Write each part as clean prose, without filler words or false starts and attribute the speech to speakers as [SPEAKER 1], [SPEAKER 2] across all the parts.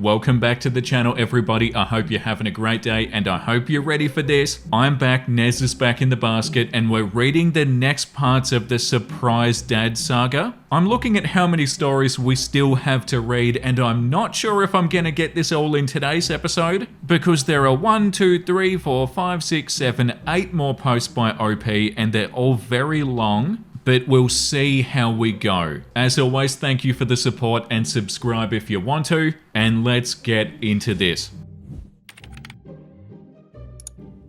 [SPEAKER 1] welcome back to the channel everybody. I hope you're having a great day and I hope you're ready for this. I'm back, Nez is back in the basket, and we're reading the next parts of the Surprise Dad saga. I'm looking at how many stories we still have to read, and I'm not sure if I'm gonna get this all in today's episode, because there are 1, 2, 3, 4, 5, 6, 7, 8 more posts by OP, and they're all very long. But we'll see how we go. As always, thank you for the support and subscribe if you want to, and let's get into this.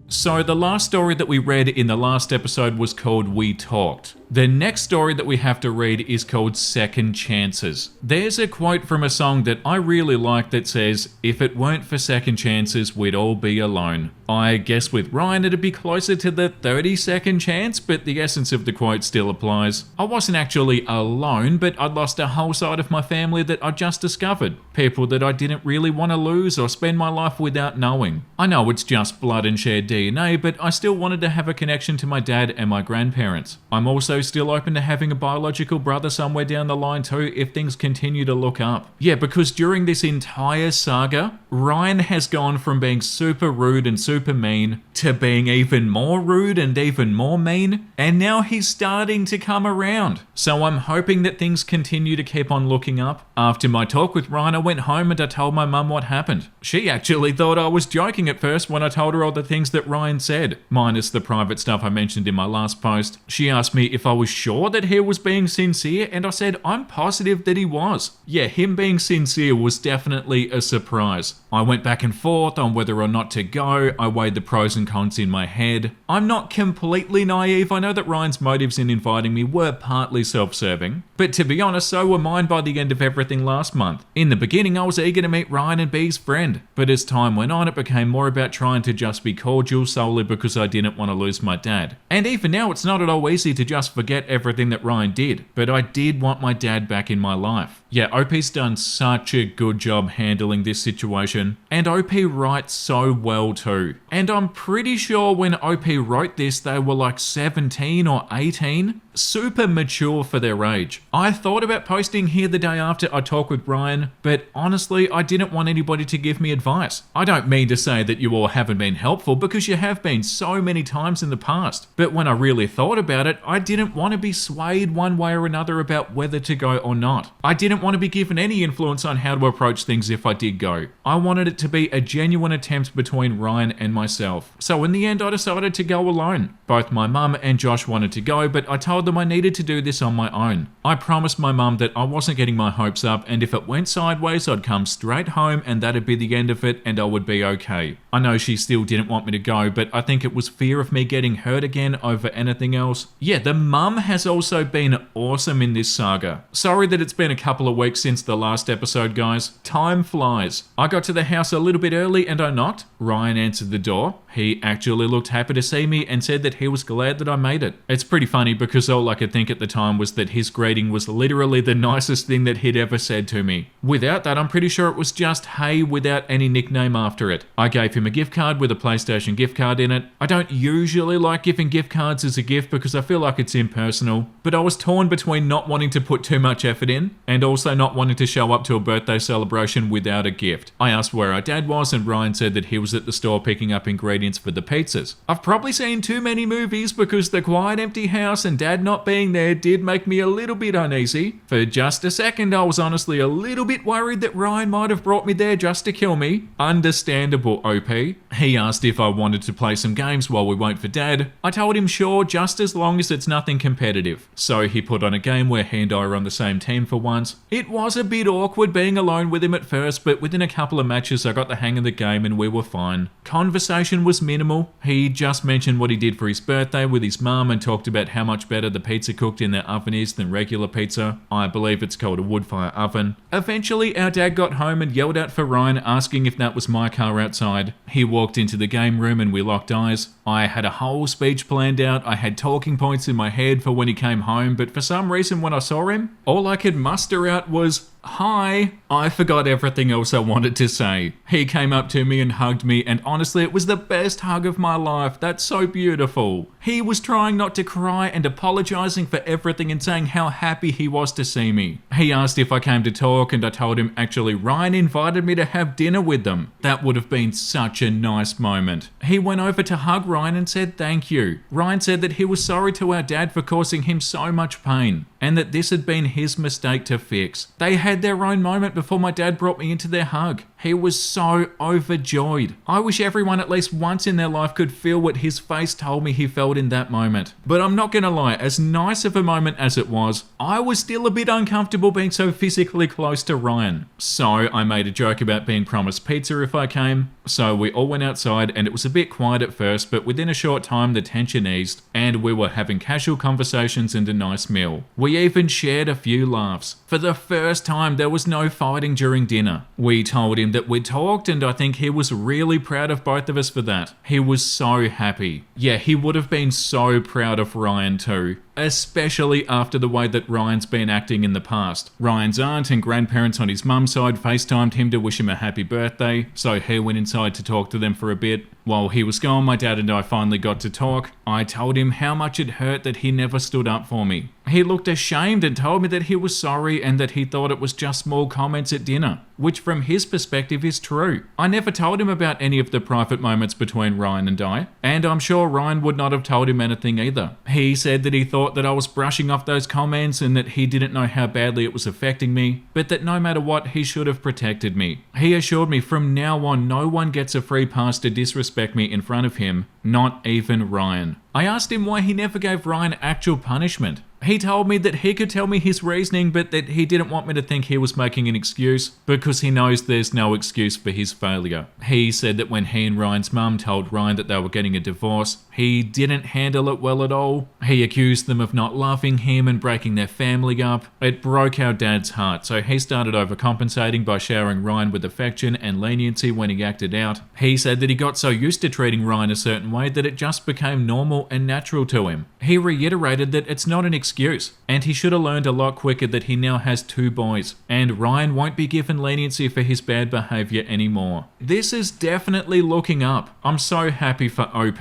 [SPEAKER 1] So the last story that we read in the last episode was called We Talked. The next story that we have to read is called Second Chances. There's a quote from a song that I really like that says, "If it weren't for second chances, we'd all be alone." I guess with Ryan it'd be closer to the 32nd chance, but the essence of the quote still applies. I wasn't actually alone, but I'd lost a whole side of my family that I just discovered. People that I didn't really want to lose or spend my life without knowing. I know it's just blood and shared DNA, but I still wanted to have a connection to my dad and my grandparents. I'm also still open to having a biological brother somewhere down the line too if things continue to look up. Yeah, because during this entire saga, Ryan has gone from being super rude and super mean to being even more rude and even more mean, and now he's starting to come around. So I'm hoping that things continue to keep on looking up. After my talk with Ryan, I went home and I told my mum what happened. She actually thought I was joking at first when I told her all the things that Ryan said, minus the private stuff I mentioned in my last post. She asked me if I was sure that he was being sincere, and I said I'm positive that he was. Yeah, him being sincere was definitely a surprise. I went back and forth on whether or not to go. I weighed the pros and cons in my head. I'm not completely naive. I know that Ryan's motives in inviting me were partly self-serving, but to be honest, so were mine by the end of everything last month. In the beginning, I was eager to meet Ryan and be his friend, but as time went on, it became more about trying to just be cordial solely because I didn't want to lose my dad. And even now, it's not at all easy to just forget everything that Ryan did, but I did want my dad back in my life. Yeah, OP's done such a good job handling this situation, and OP writes so well too. And I'm pretty sure when OP wrote this, they were like 17 or 18. Super mature for their age. I thought about posting here the day after I talked with Ryan, but honestly, I didn't want anybody to give me advice. I don't mean to say that you all haven't been helpful, because you have been so many times in the past. But when I really thought about it, I didn't want to be swayed one way or another about whether to go or not. I didn't want to be given any influence on how to approach things if I did go. I wanted it to be a genuine attempt between Ryan and myself. So in the end, I decided to go alone. Both my mum and Josh wanted to go, but I told them I needed to do this on my own. I promised my mum that I wasn't getting my hopes up, and if it went sideways, I'd come straight home and that'd be the end of it and I would be okay. I know she still didn't want me to go, but I think it was fear of me getting hurt again over anything else. Yeah, the mum has also been awesome in this saga. Sorry that it's been a couple of weeks since the last episode, guys. Time flies. I got to the house a little bit early and I knocked. Ryan answered the door. He actually looked happy to see me and said that he was glad that I made it. It's pretty funny because all I could think at the time was that his greeting was literally the nicest thing that he'd ever said to me. Without that, I'm pretty sure it was just hey without any nickname after it. I gave him a gift card with a PlayStation gift card in it. I don't usually like giving gift cards as a gift because I feel like it's impersonal, but I was torn between not wanting to put too much effort in and also not wanting to show up to a birthday celebration without a gift. I asked where our dad was and Ryan said that he was at the store picking up ingredients for the pizzas. I've probably seen too many movies because the quiet empty house and dad not being there did make me a little bit uneasy. For just a second, I was honestly a little bit worried that Ryan might have brought me there just to kill me. Understandable, OP. He asked if I wanted to play some games while we wait for dad. I told him sure, just as long as it's nothing competitive. So he put on a game where he and I were on the same team for once. It was a bit awkward being alone with him at first, but within a couple of matches I got the hang of the game and we were fine. Conversation was minimal. He just mentioned what he did for his birthday with his mum and talked about how much better the pizza cooked in their oven is than regular pizza. I believe it's called a wood fire oven. Eventually, our dad got home and yelled out for Ryan, asking if that was my car outside. He walked into the game room and we locked eyes. I had a whole speech planned out. I had talking points in my head for when he came home, but for some reason when I saw him, all I could muster out was, "Hi." I forgot everything else I wanted to say. He came up to me and hugged me, and honestly, it was the best hug of my life. That's so beautiful. He was trying not to cry and apologizing for everything and saying how happy he was to see me. He asked if I came to talk, and I told him actually Ryan invited me to have dinner with them. That would have been such a nice moment. He went over to hug Ryan and said thank you. Ryan said that he was sorry to our dad for causing him so much pain, and that this had been his mistake to fix. They had their own moment before my dad brought me into their hug. He was so overjoyed. I wish everyone at least once in their life could feel what his face told me he felt in that moment. But I'm not gonna lie, as nice of a moment as it was, I was still a bit uncomfortable being so physically close to Ryan. So I made a joke about being promised pizza if I came. So we all went outside, and it was a bit quiet at first, but within a short time the tension eased, and we were having casual conversations and a nice meal. We even shared a few laughs. For the first time there was no fighting during dinner. We told him that we'd talked, and I think he was really proud of both of us for that. He was so happy. Yeah, he would have been so proud of Ryan too. Especially after the way that Ryan's been acting in the past. Ryan's aunt and grandparents on his mum's side FaceTimed him to wish him a happy birthday, so he went inside to talk to them for a bit. While he was gone, my dad and I finally got to talk. I told him how much it hurt that he never stood up for me. He looked ashamed and told me that he was sorry and that he thought it was just small comments at dinner, which from his perspective is true. I never told him about any of the private moments between Ryan and I, and I'm sure Ryan would not have told him anything either. He said that he thought that I was brushing off those comments and that he didn't know how badly it was affecting me, but that no matter what, he should have protected me. He assured me from now on no one gets a free pass to disrespect me in front of him, not even Ryan. I asked him why he never gave Ryan actual punishment. He told me that he could tell me his reasoning, but that he didn't want me to think he was making an excuse because he knows there's no excuse for his failure. He said that when he and Ryan's mum told Ryan that they were getting a divorce, he didn't handle it well at all. He accused them of not loving him and breaking their family up. It broke our dad's heart, so he started overcompensating by showering Ryan with affection and leniency when he acted out. He said that he got so used to treating Ryan a certain way that it just became normal and natural to him. He reiterated that it's not an excuse, and he should have learned a lot quicker that he now has 2 boys, and Ryan won't be given leniency for his bad behavior anymore. This is definitely looking up. I'm so happy for OP.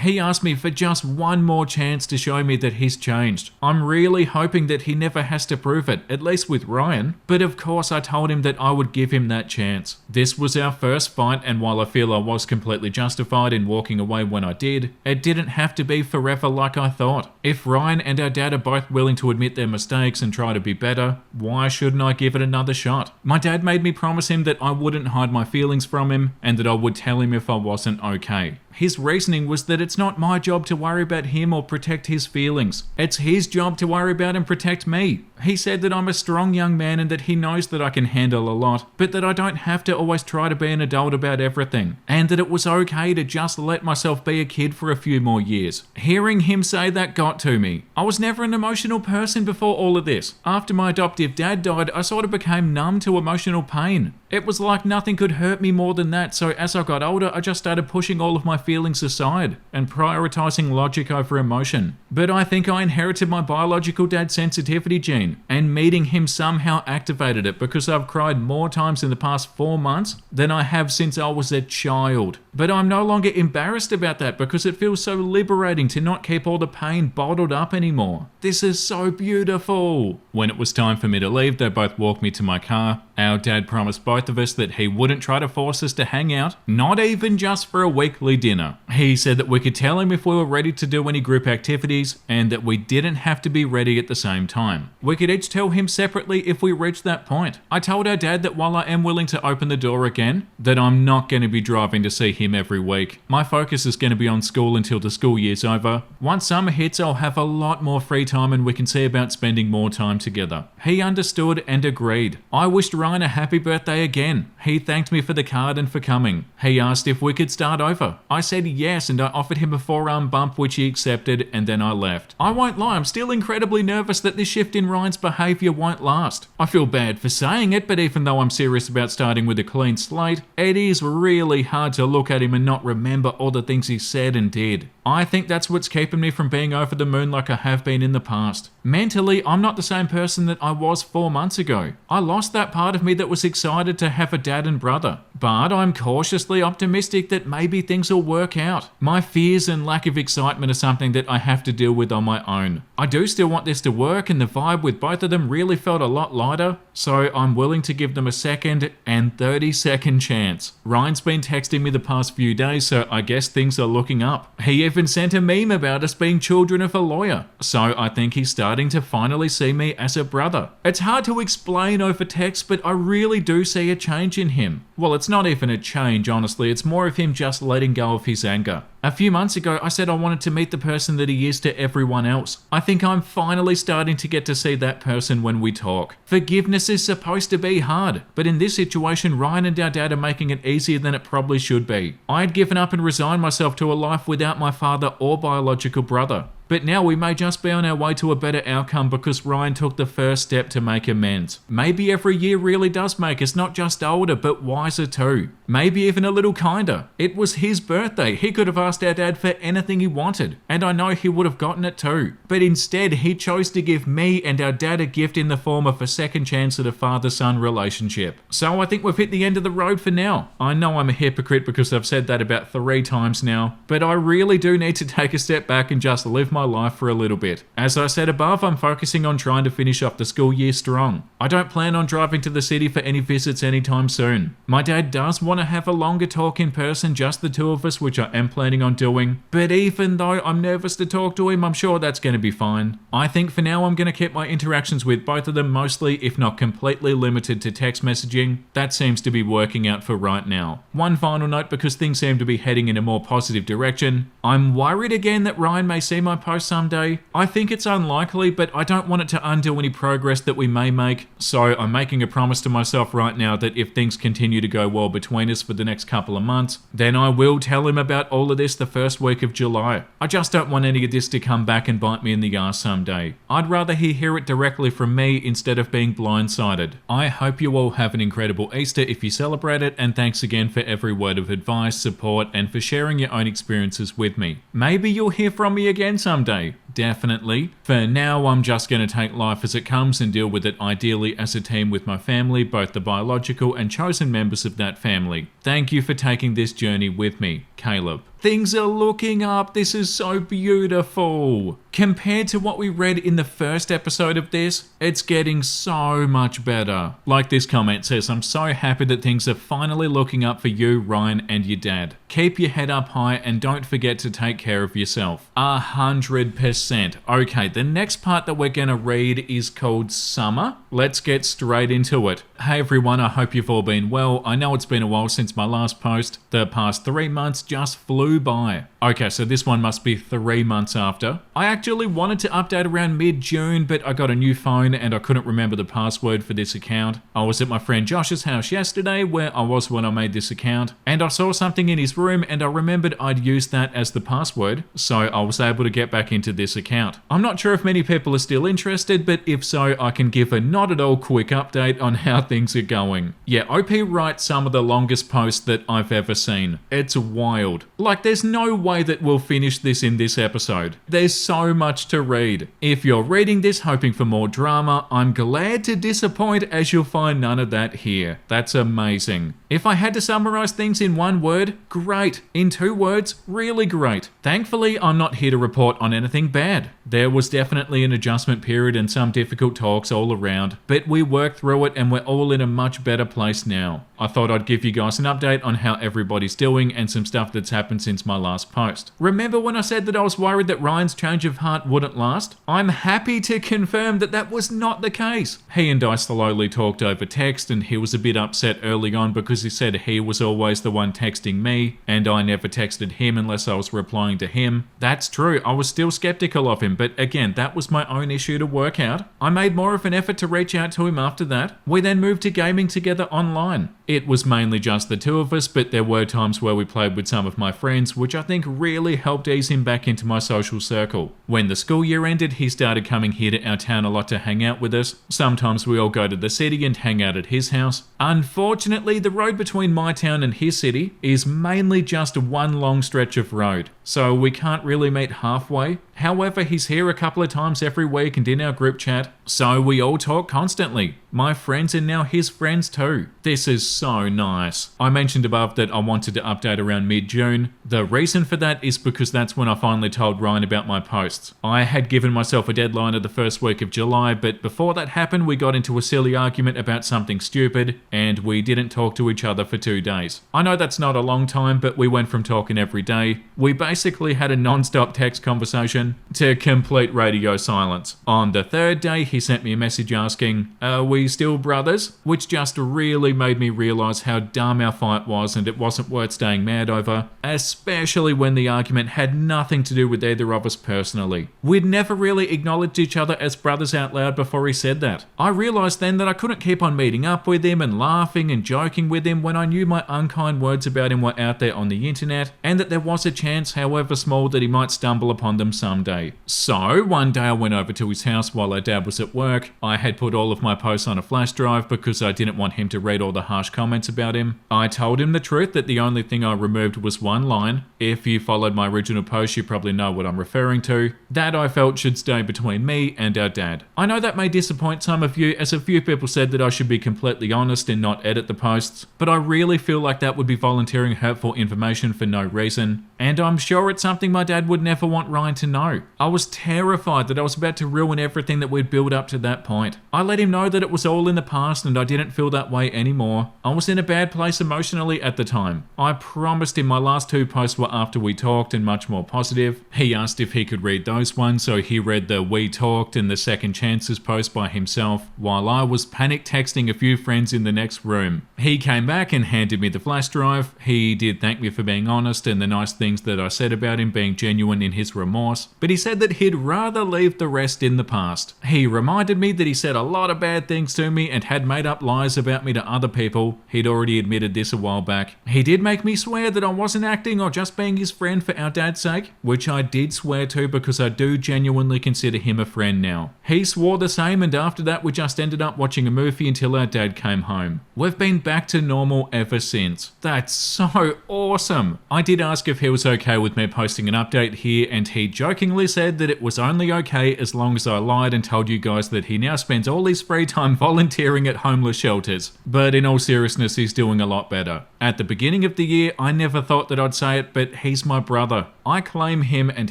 [SPEAKER 1] He asked me for just one more chance to show me that he's changed. I'm really hoping that he never has to prove it, at least with Ryan. But of course I told him that I would give him that chance. This was our first fight, and while I feel I was completely justified in walking away when I did, it didn't have to be forever like I thought. If Ryan and our dad are both willing to admit their mistakes and try to be better, why shouldn't I give it another shot? My dad made me promise him that I wouldn't hide my feelings from him, and that I would tell him if I wasn't okay. His reasoning was that it's not my job to worry about him or protect his feelings. It's his job to worry about and protect me. He said that I'm a strong young man and that he knows that I can handle a lot, but that I don't have to always try to be an adult about everything, and that it was okay to just let myself be a kid for a few more years. Hearing him say that got to me. I was never an emotional person before all of this. After my adoptive dad died, I sort of became numb to emotional pain. It was like nothing could hurt me more than that, so as I got older, I just started pushing all of my feelings aside and prioritizing logic over emotion. But I think I inherited my biological dad's sensitivity gene, and meeting him somehow activated it because I've cried more times in the past 4 months than I have since I was a child. But I'm no longer embarrassed about that because it feels so liberating to not keep all the pain bottled up anymore. This is so beautiful. When it was time for me to leave, they both walked me to my car. Our dad promised both of us that he wouldn't try to force us to hang out, not even just for a weekly dinner. He said that we could tell him if we were ready to do any group activities, and that we didn't have to be ready at the same time. We could each tell him separately if we reached that point. I told our dad that while I am willing to open the door again, that I'm not going to be driving to see him every week. My focus is going to be on school until the school year's over. Once summer hits, I'll have a lot more free time and we can see about spending more time together. He understood and agreed. I wished Ryan a happy birthday again. He thanked me for the card and for coming. He asked if we could start over. I said yes, and I offered him a forearm bump which he accepted, and then I left. I won't lie, I'm still incredibly nervous that this shift in Ryan's behaviour won't last. I feel bad for saying it, but even though I'm serious about starting with a clean slate, it is really hard to look at him and not remember all the things he said and did. I think that's what's keeping me from being over the moon like I have been in the past. Mentally, I'm not the same person that I was 4 months ago. I lost that part of me that was excited to have a dad and brother. But I'm cautiously optimistic that maybe things will work out. My fears and lack of excitement are something that I have to deal with on my own. I do still want this to work, and the vibe with both of them really felt a lot lighter, so I'm willing to give them a second and 30-second chance. Ryan's been texting me the past few days, so I guess things are looking up. He even sent a meme about us being children of a lawyer, so I think he's starting to finally see me as a brother. It's hard to explain over text, but I really do see a change in him. Well, it's not even a change, honestly, it's more of him just letting go of his anger. A few months ago, I said I wanted to meet the person that he is to everyone else. I think I'm finally starting to get to see that person when we talk. Forgiveness is supposed to be hard, but in this situation, Ryan and our dad are making it easier than it probably should be. I had given up and resigned myself to a life without my father or biological brother. But now we may just be on our way to a better outcome because Ryan took the first step to make amends. Maybe every year really does make us not just older, but wiser too. Maybe even a little kinder. It was his birthday. He could have asked our dad for anything he wanted, and I know he would have gotten it too. But instead, he chose to give me and our dad a gift in the form of a second chance at a father-son relationship. So I think we've hit the end of the road for now. I know I'm a hypocrite because I've said that about 3 times now, but I really do need to take a step back and just live my life for a little bit. As I said above, I'm focusing on trying to finish off the school year strong. I don't plan on driving to the city for any visits anytime soon. My dad does want to have a longer talk in person, just the two of us, which I am planning on doing. But even though I'm nervous to talk to him, I'm sure that's going to be fine. I think for now I'm going to keep my interactions with both of them mostly, if not completely limited to text messaging. That seems to be working out for right now. One final note, because things seem to be heading in a more positive direction. I'm worried again that Ryan may see my post someday. I think it's unlikely, but I don't want it to undo any progress that we may make. So I'm making a promise to myself right now that if things continue to go well between us for the next couple of months, then I will tell him about all of this the first week of July. I just don't want any of this to come back and bite me in the arse someday. I'd rather he hear it directly from me instead of being blindsided. I hope you all have an incredible Easter if you celebrate it, and thanks again for every word of advice, support, and for sharing your own experiences with me. Maybe you'll hear from me again someday. Definitely. For now, I'm just going to take life as it comes and deal with it ideally as a team with my family, both the biological and chosen members of that family. Thank you for taking this journey with me, Caleb. Things are looking up. This is so beautiful. Compared to what we read in the first episode of this, it's getting so much better. Like this comment says, I'm so happy that things are finally looking up for you, Ryan, and your dad. Keep your head up high and don't forget to take care of yourself. 100%. Okay, the next part that we're going to read is called Summer. Let's get straight into it. Hey everyone, I hope you've all been well. I know it's been a while since my last post. The past 3 months just flew by. Okay, so this one must be 3 months after. I actually wanted to update around mid-June, but I got a new phone and I couldn't remember the password for this account. I was at my friend Josh's house yesterday, where I was when I made this account, and I saw something in his room and I remembered I'd used that as the password, so I was able to get back into this account. I'm not sure if many people are still interested, but if so, I can give a not at all quick update on how things are going. Yeah, OP writes some of the longest posts that I've ever seen. It's wild. Like, there's no way that we'll finish this in this episode. There's so much to read. If you're reading this hoping for more drama, I'm glad to disappoint, as you'll find none of that here. That's amazing. If I had to summarize things in one word, great. In 2 words, really great. Thankfully, I'm not here to report on anything bad. There was definitely an adjustment period and some difficult talks all around, but we worked through it and we're all in a much better place now. I thought I'd give you guys an update on how everybody's doing and some stuff that's happened since my last post. Remember when I said that I was worried that Ryan's change of heart wouldn't last? I'm happy to confirm that that was not the case. He and I slowly talked over text, and he was a bit upset early on because he said he was always the one texting me and I never texted him unless I was replying to him. That's true, I was still skeptical of him, but again, that was my own issue to work out. I made more of an effort to reach out to him after that. We then moved to gaming together online. It was mainly just the two of us, but there were times where we played with some of my friends, which I think really helped ease him back into my social circle. When the school year ended, he started coming here to our town a lot to hang out with us. Sometimes we all go to the city and hang out at his house. Unfortunately, the road between my town and his city is mainly just one long stretch of road, so we can't really meet halfway. However, he's here a couple of times every week and in our group chat, so we all talk constantly. My friends and now his friends too. This is so nice. I mentioned above that I wanted to update around mid-June. The reason for that is because that's when I finally told Ryan about my posts. I had given myself a deadline of the first week of July, but before that happened, we got into a silly argument about something stupid, and we didn't talk to each other for 2 days. I know that's not a long time, but we went from talking every day. We basically had a non-stop text conversation to complete radio silence. On the 3rd day, he sent me a message asking, "Are we still brothers?" Which just really made me realise how dumb our fight was and it wasn't worth staying mad over, especially when the argument had nothing to do with either of us personally. We'd never really acknowledged each other as brothers out loud before he said that. I realised then that I couldn't keep on meeting up with him and laughing and joking with him when I knew my unkind words about him were out there on the internet, and that there was a chance, however small, that he might stumble upon them someday. So, one day I went over to his house while our dad was at work. I had put all of my posts on a flash drive because I didn't want him to read all the harsh comments about him. I told him the truth that the only thing I removed was one line. If you followed my original post, you probably know what I'm referring to. That I felt should stay between me and our dad. I know that may disappoint some of you, as a few people said that I should be completely honest and not edit the posts, but I really feel like that would be volunteering hurtful information for no reason, and I'm sure it's something my dad would never want Ryan to know. I was terrified that I was about to ruin everything that we'd built up to that point. I let him know that it was all in the past and I didn't feel that way anymore. I was in a bad place emotionally at the time. I promised him my last 2 posts were after we talked and much more positive. He asked if he could read those ones, so he read the We Talked and the Second Chances post by himself, while I was panic texting a few friends in the next room. He came back and handed me the flash drive. He did thank me for being honest and the nice things that I said about him being genuine in his remorse, but he said that he'd rather leave the rest in the past. He reminded me that he said a lot of bad things to me and had made up lies about me to other people. He'd already admitted this a while back. He did make me swear that I wasn't acting or just being his friend for our dad's sake, which I did swear to because I do genuinely consider him a friend now. He swore the same, and after that we just ended up watching a movie until our dad came home. We've been back to normal ever since. That's so awesome. I did ask if he was okay with me posting an update here, and he jokingly said that it was only okay as long as I lied and told you guys that he now spends all his free time volunteering at homeless shelters. But in all seriousness, he's doing a lot better. At the beginning of the year, I never thought that I'd say it, but he's my brother. I claim him and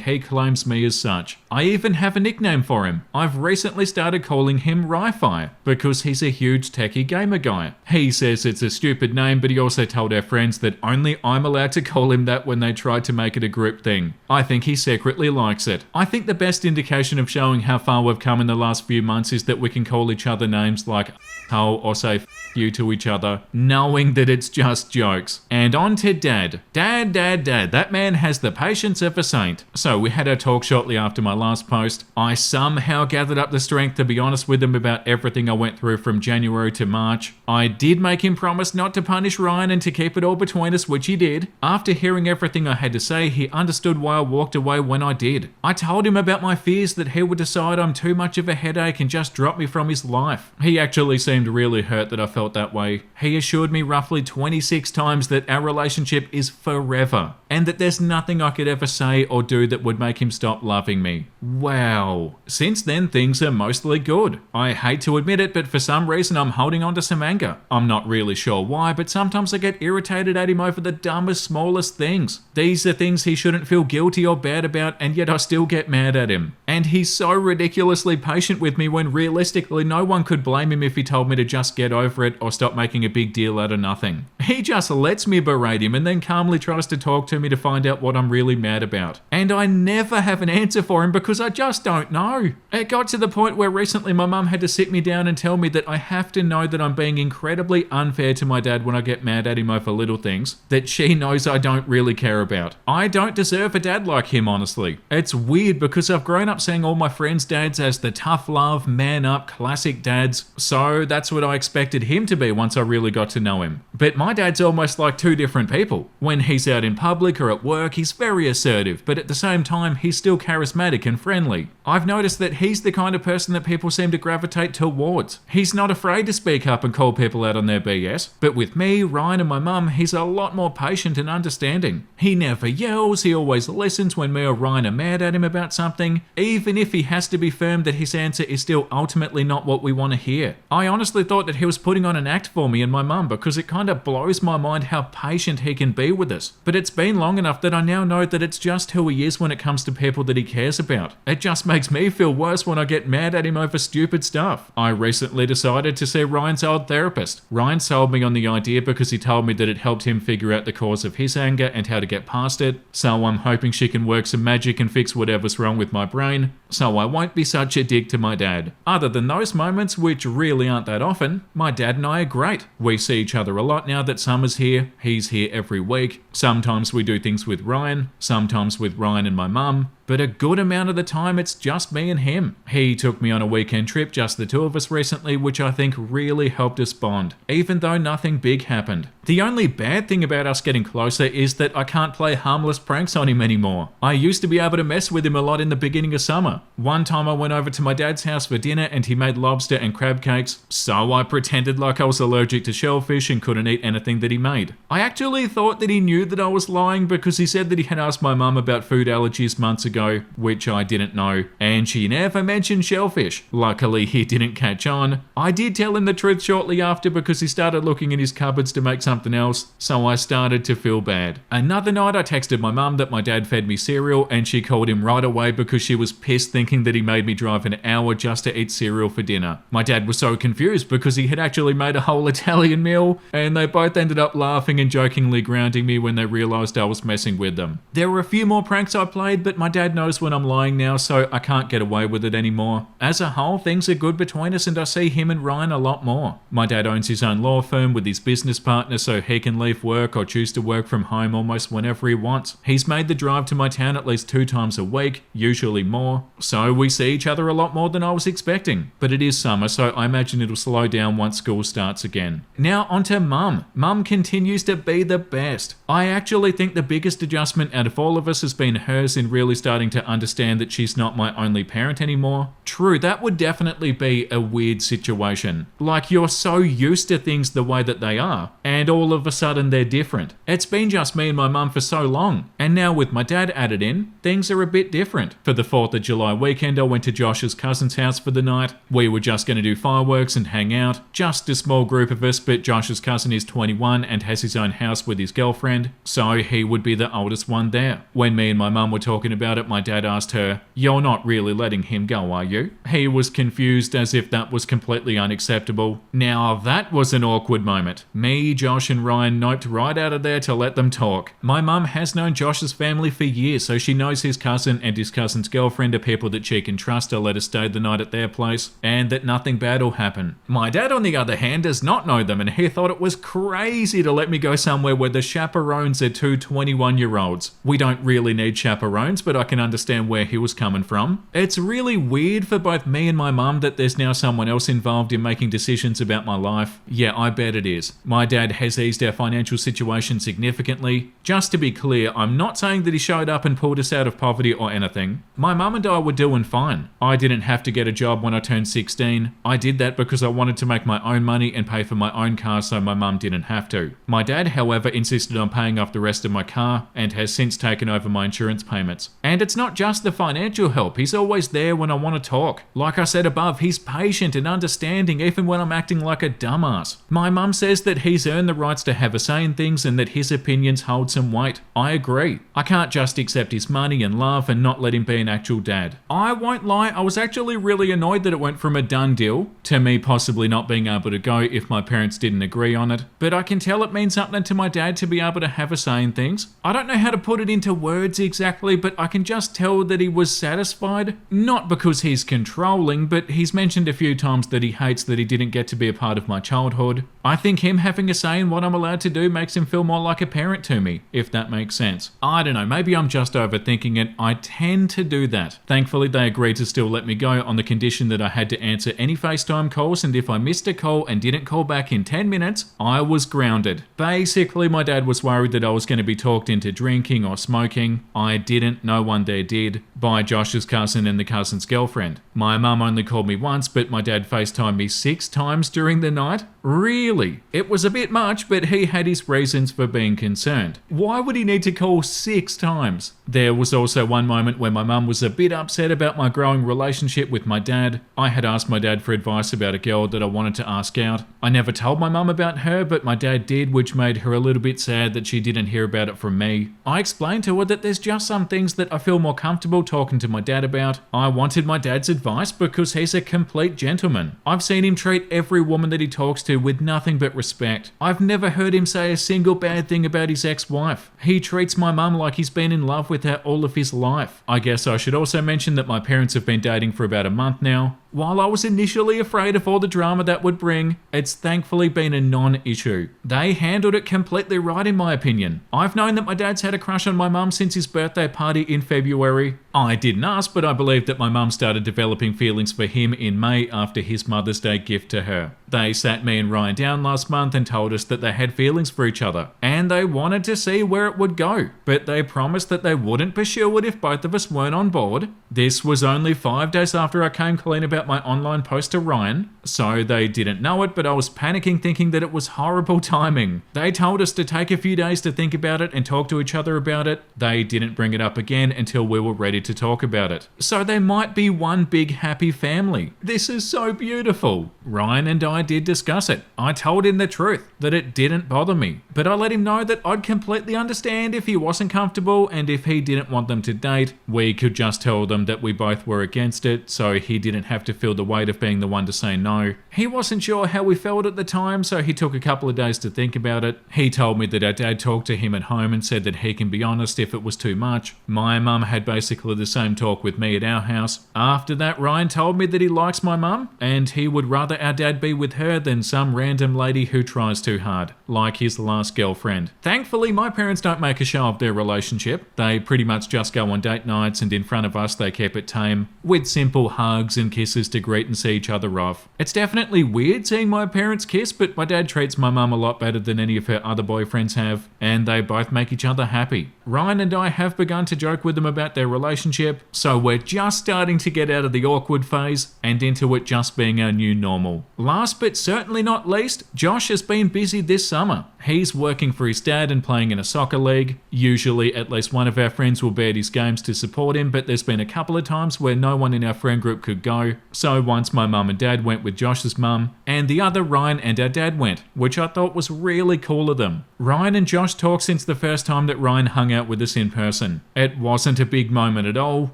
[SPEAKER 1] he claims me as such. I even have a nickname for him. I've recently started calling him Ri-Fi because he's a huge techie gamer guy. He says it's a stupid name, but he also told our friends that only I'm allowed to call him that when they tried to make it a group thing. I think he secretly likes it. I think the best indication of showing how far we've come in the last few months is that we can call each other names like or say you to each other, knowing that it's just jokes. And on to Dad. Dad, that man has the patience of a saint. So we had our talk shortly after my last post. I somehow gathered up the strength to be honest with him about everything I went through from January to March. I did make him promise not to punish Ryan and to keep it all between us, which he did. After hearing everything I had to say, he understood why I walked away when I did. I told him about my fears that he would decide I'm too much of a headache and just drop me from his life. He actually seemed really hurt that I felt that way. He assured me roughly 26 times that our relationship is forever and that there's nothing I could ever say or do that would make him stop loving me. Wow. Since then, things are mostly good. I hate to admit it, but for some reason I'm holding on to some anger. I'm not really sure why, but sometimes I get irritated at him over the dumbest, smallest things. These are things he shouldn't feel guilty or bad about, and yet I still get mad at him. And he's so ridiculously patient with me when realistically no one could blame him if he told me to just get over it or stop making a big deal out of nothing. He just lets me berate him and then calmly tries to talk to me to find out what I'm really mad about. And I never have an answer for him because I just don't know. It got to the point where recently my mum had to sit me down and tell me that I have to know that I'm being incredibly unfair to my dad when I get mad at him over little things that she knows I don't really care about. about. I don't deserve a dad like him, honestly. It's weird because I've grown up seeing all my friends' dads as the tough love, man up, classic dads, so that's what I expected him to be once I really got to know him. But my dad's almost like two different people. When he's out in public or at work, he's very assertive, but at the same time, he's still charismatic and friendly. I've noticed that he's the kind of person that people seem to gravitate towards. He's not afraid to speak up and call people out on their BS, but with me, Ryan and my mum, he's a lot more patient and understanding. He never yells, he always listens when me or Ryan are mad at him about something, even if he has to be firm that his answer is still ultimately not what we want to hear. I honestly thought that he was putting on an act for me and my mum because it kind of blows my mind how patient he can be with us. But it's been long enough that I now know that it's just who he is when it comes to people that he cares about. It just makes me feel worse when I get mad at him over stupid stuff. I recently decided to see Ryan's old therapist. Ryan sold me on the idea because he told me that it helped him figure out the cause of his anger and how to get past it, so I'm hoping she can work some magic and fix whatever's wrong with my brain, so I won't be such a dick to my dad. Other than those moments, which really aren't that often, my dad and I are great. We see each other a lot now that summer's here. He's here every week. Sometimes we do things with Ryan, sometimes with Ryan and my mum, but a good amount of the time it's just me and him. He took me on a weekend trip, just the two of us recently, which I think really helped us bond, even though nothing big happened. The only bad thing about us getting closer is that I can't play harmless pranks on him anymore. I used to be able to mess with him a lot in the beginning of summer. One time I went over to my dad's house for dinner and he made lobster and crab cakes, so I pretended like I was allergic to shellfish and couldn't eat anything that he made. I actually thought that he knew that I was lying because he said that he had asked my mum about food allergies months ago, which I didn't know, and she never mentioned shellfish. Luckily, he didn't catch on. I did tell him the truth shortly after because he started looking in his cupboards to make something else, so I started to feel bad. Another night, I texted my mum that my dad fed me cereal, and she called him right away because she was pissed thinking that he made me drive an hour just to eat cereal for dinner. My dad was so confused because he had actually made a whole Italian meal, and they both ended up laughing and jokingly grounding me when they realized I was messing with them. There were a few more pranks I played, but my dad knows when I'm lying now, so I can't get away with it anymore. As a whole, things are good between us and I see him and Ryan a lot more. My dad owns his own law firm with his business partner, so he can leave work or choose to work from home almost whenever he wants. He's made the drive to my town at least 2 times a week, usually more, so we see each other a lot more than I was expecting. But it is summer, so I imagine it'll slow down once school starts again. Now onto Mum. Mum continues to be the best. I actually think the biggest adjustment out of all of us has been hers in really starting to understand that she's not my only parent anymore. True, that would definitely be a weird situation. Like, you're so used to things the way that they are, and all of a sudden they're different. It's been just me and my mum for so long, and now with my dad added in, things are a bit different. For the 4th of July weekend, I went to Josh's cousin's house for the night. We were just going to do fireworks and hang out. Just a small group of us, but Josh's cousin is 21 and has his own house with his girlfriend, so he would be the oldest one there. When me and my mum were talking about it, my dad asked her, "You're not really letting him go, are you?" He was confused as if that was completely unacceptable. Now that was an awkward moment. Me, Josh and Ryan noped right out of there to let them talk. My mum has known Josh's family for years, so she knows his cousin and his cousin's girlfriend are people that she can trust to let us stay the night at their place, and that nothing bad will happen. My dad, on the other hand, does not know them, and he thought it was crazy to let me go somewhere where the chaperones are 2 21-year-olds. We don't really need chaperones, but I can understand where he was coming from. It's really weird for both me and my mum that there's now someone else involved in making decisions about my life. Yeah, I bet it is. My dad has eased our financial situation significantly. Just to be clear, I'm not saying that he showed up and pulled us out of poverty or anything. My mum and I were doing fine. I didn't have to get a job when I turned 16. I did that because I wanted to make my own money and pay for my own car so my mum didn't have to. My dad, however, insisted on paying off the rest of my car and has since taken over my insurance payments. And it's not just the financial help, he's always there when I want to talk. Like I said above, he's patient and understanding even when I'm acting like a dumbass. My mum says that he's earned the rights to have a say in things and that his opinions hold some weight. I agree. I can't just accept his money and love and not let him be an actual dad. I won't lie, I was actually really annoyed that it went from a done deal to me possibly not being able to go if my parents didn't agree on it, but I can tell it means something to my dad to be able to have a say in things. I don't know how to put it into words exactly, but I can just tell that he was satisfied. Not because he's controlling, but he's mentioned a few times that he hates that he didn't get to be a part of my childhood. I think him having a say in what I'm allowed to do makes him feel more like a parent to me, if that makes sense. I don't know, maybe I'm just overthinking it. I tend to do that. Thankfully, they agreed to still let me go on the condition that I had to answer any FaceTime calls, and if I missed a call and didn't call back in 10 minutes, I was grounded. Basically, my dad was worried that I was going to be talked into drinking or smoking. I didn't, no one there did, by Josh's cousin and the cousin's girlfriend. My mum only called me once, but my dad FaceTimed me 6 times during the night. Really? It was a bit much, but he had his reasons for being concerned. Why would he need to call 6 times? There was also one moment where my mum was a bit upset about my growing relationship with my dad. I had asked my dad for advice about a girl that I wanted to ask out. I never told my mum about her, but my dad did, which made her a little bit sad that she didn't hear about it from me. I explained to her that there's just some things that I feel more comfortable talking to my dad about. I wanted my dad's advice because he's a complete gentleman. I've seen him treat every woman that he talks to with nothing but respect. I've never heard him say a single bad thing about his ex-wife. He treats my mum like he's been in love with her all of his life. I guess I should also mention that my parents have been dating for about a month now. While I was initially afraid of all the drama that would bring, it's thankfully been a non-issue. They handled it completely right in my opinion. I've known that my dad's had a crush on my mum since his birthday party in February. I didn't ask, but I believe that my mum started developing feelings for him in May after his Mother's Day gift to her. They sat me and Ryan down last month and told us that they had feelings for each other, and they wanted to see where it would go, but they promised that they wouldn't pursue it if both of us weren't on board. This was only 5 days after I came clean about my online post to Ryan, so they didn't know it, but I was panicking thinking that it was horrible timing. They told us to take a few days to think about it and talk to each other about it. They didn't bring it up again until we were ready to talk about it. So they might be one big happy family. This is so beautiful. Ryan and I did discuss it. I told him the truth, that it didn't bother me, but I let him know that I'd completely understand if he wasn't comfortable, and if he didn't want them to date, we could just tell them that we both were against it, so he didn't have to feel the weight of being the one to say no. He wasn't sure how we felt at the time, so he took a couple of days to think about it. He told me that our dad talked to him at home and said that he can be honest if it was too much. My mum had basically the same talk with me at our house. After that, Ryan told me that he likes my mum, and he would rather our dad be with her than some random lady who tries too hard, like his last girlfriend. Thankfully, my parents don't make a show of their relationship. They pretty much just go on date nights, and in front of us they keep it tame, with simple hugs and kisses to greet and see each other off. It's definitely weird seeing my parents kiss, but my dad treats my mum a lot better than any of her other boyfriends have, and they both make each other happy. Ryan and I have begun to joke with them about their relationship, so we're just starting to get out of the awkward phase and into it just being our new normal. Last but certainly not least, Josh has been busy this summer. He's working for his dad and playing in a soccer league. Usually at least one of our friends will be at his games to support him, but there's been a couple of times where no one in our friend group could go. So once my mum and dad went with Josh's mum, and the other Ryan and our dad went, which I thought was really cool of them. Ryan and Josh talked since the first time that Ryan hung out with us in person. It wasn't a big moment at all.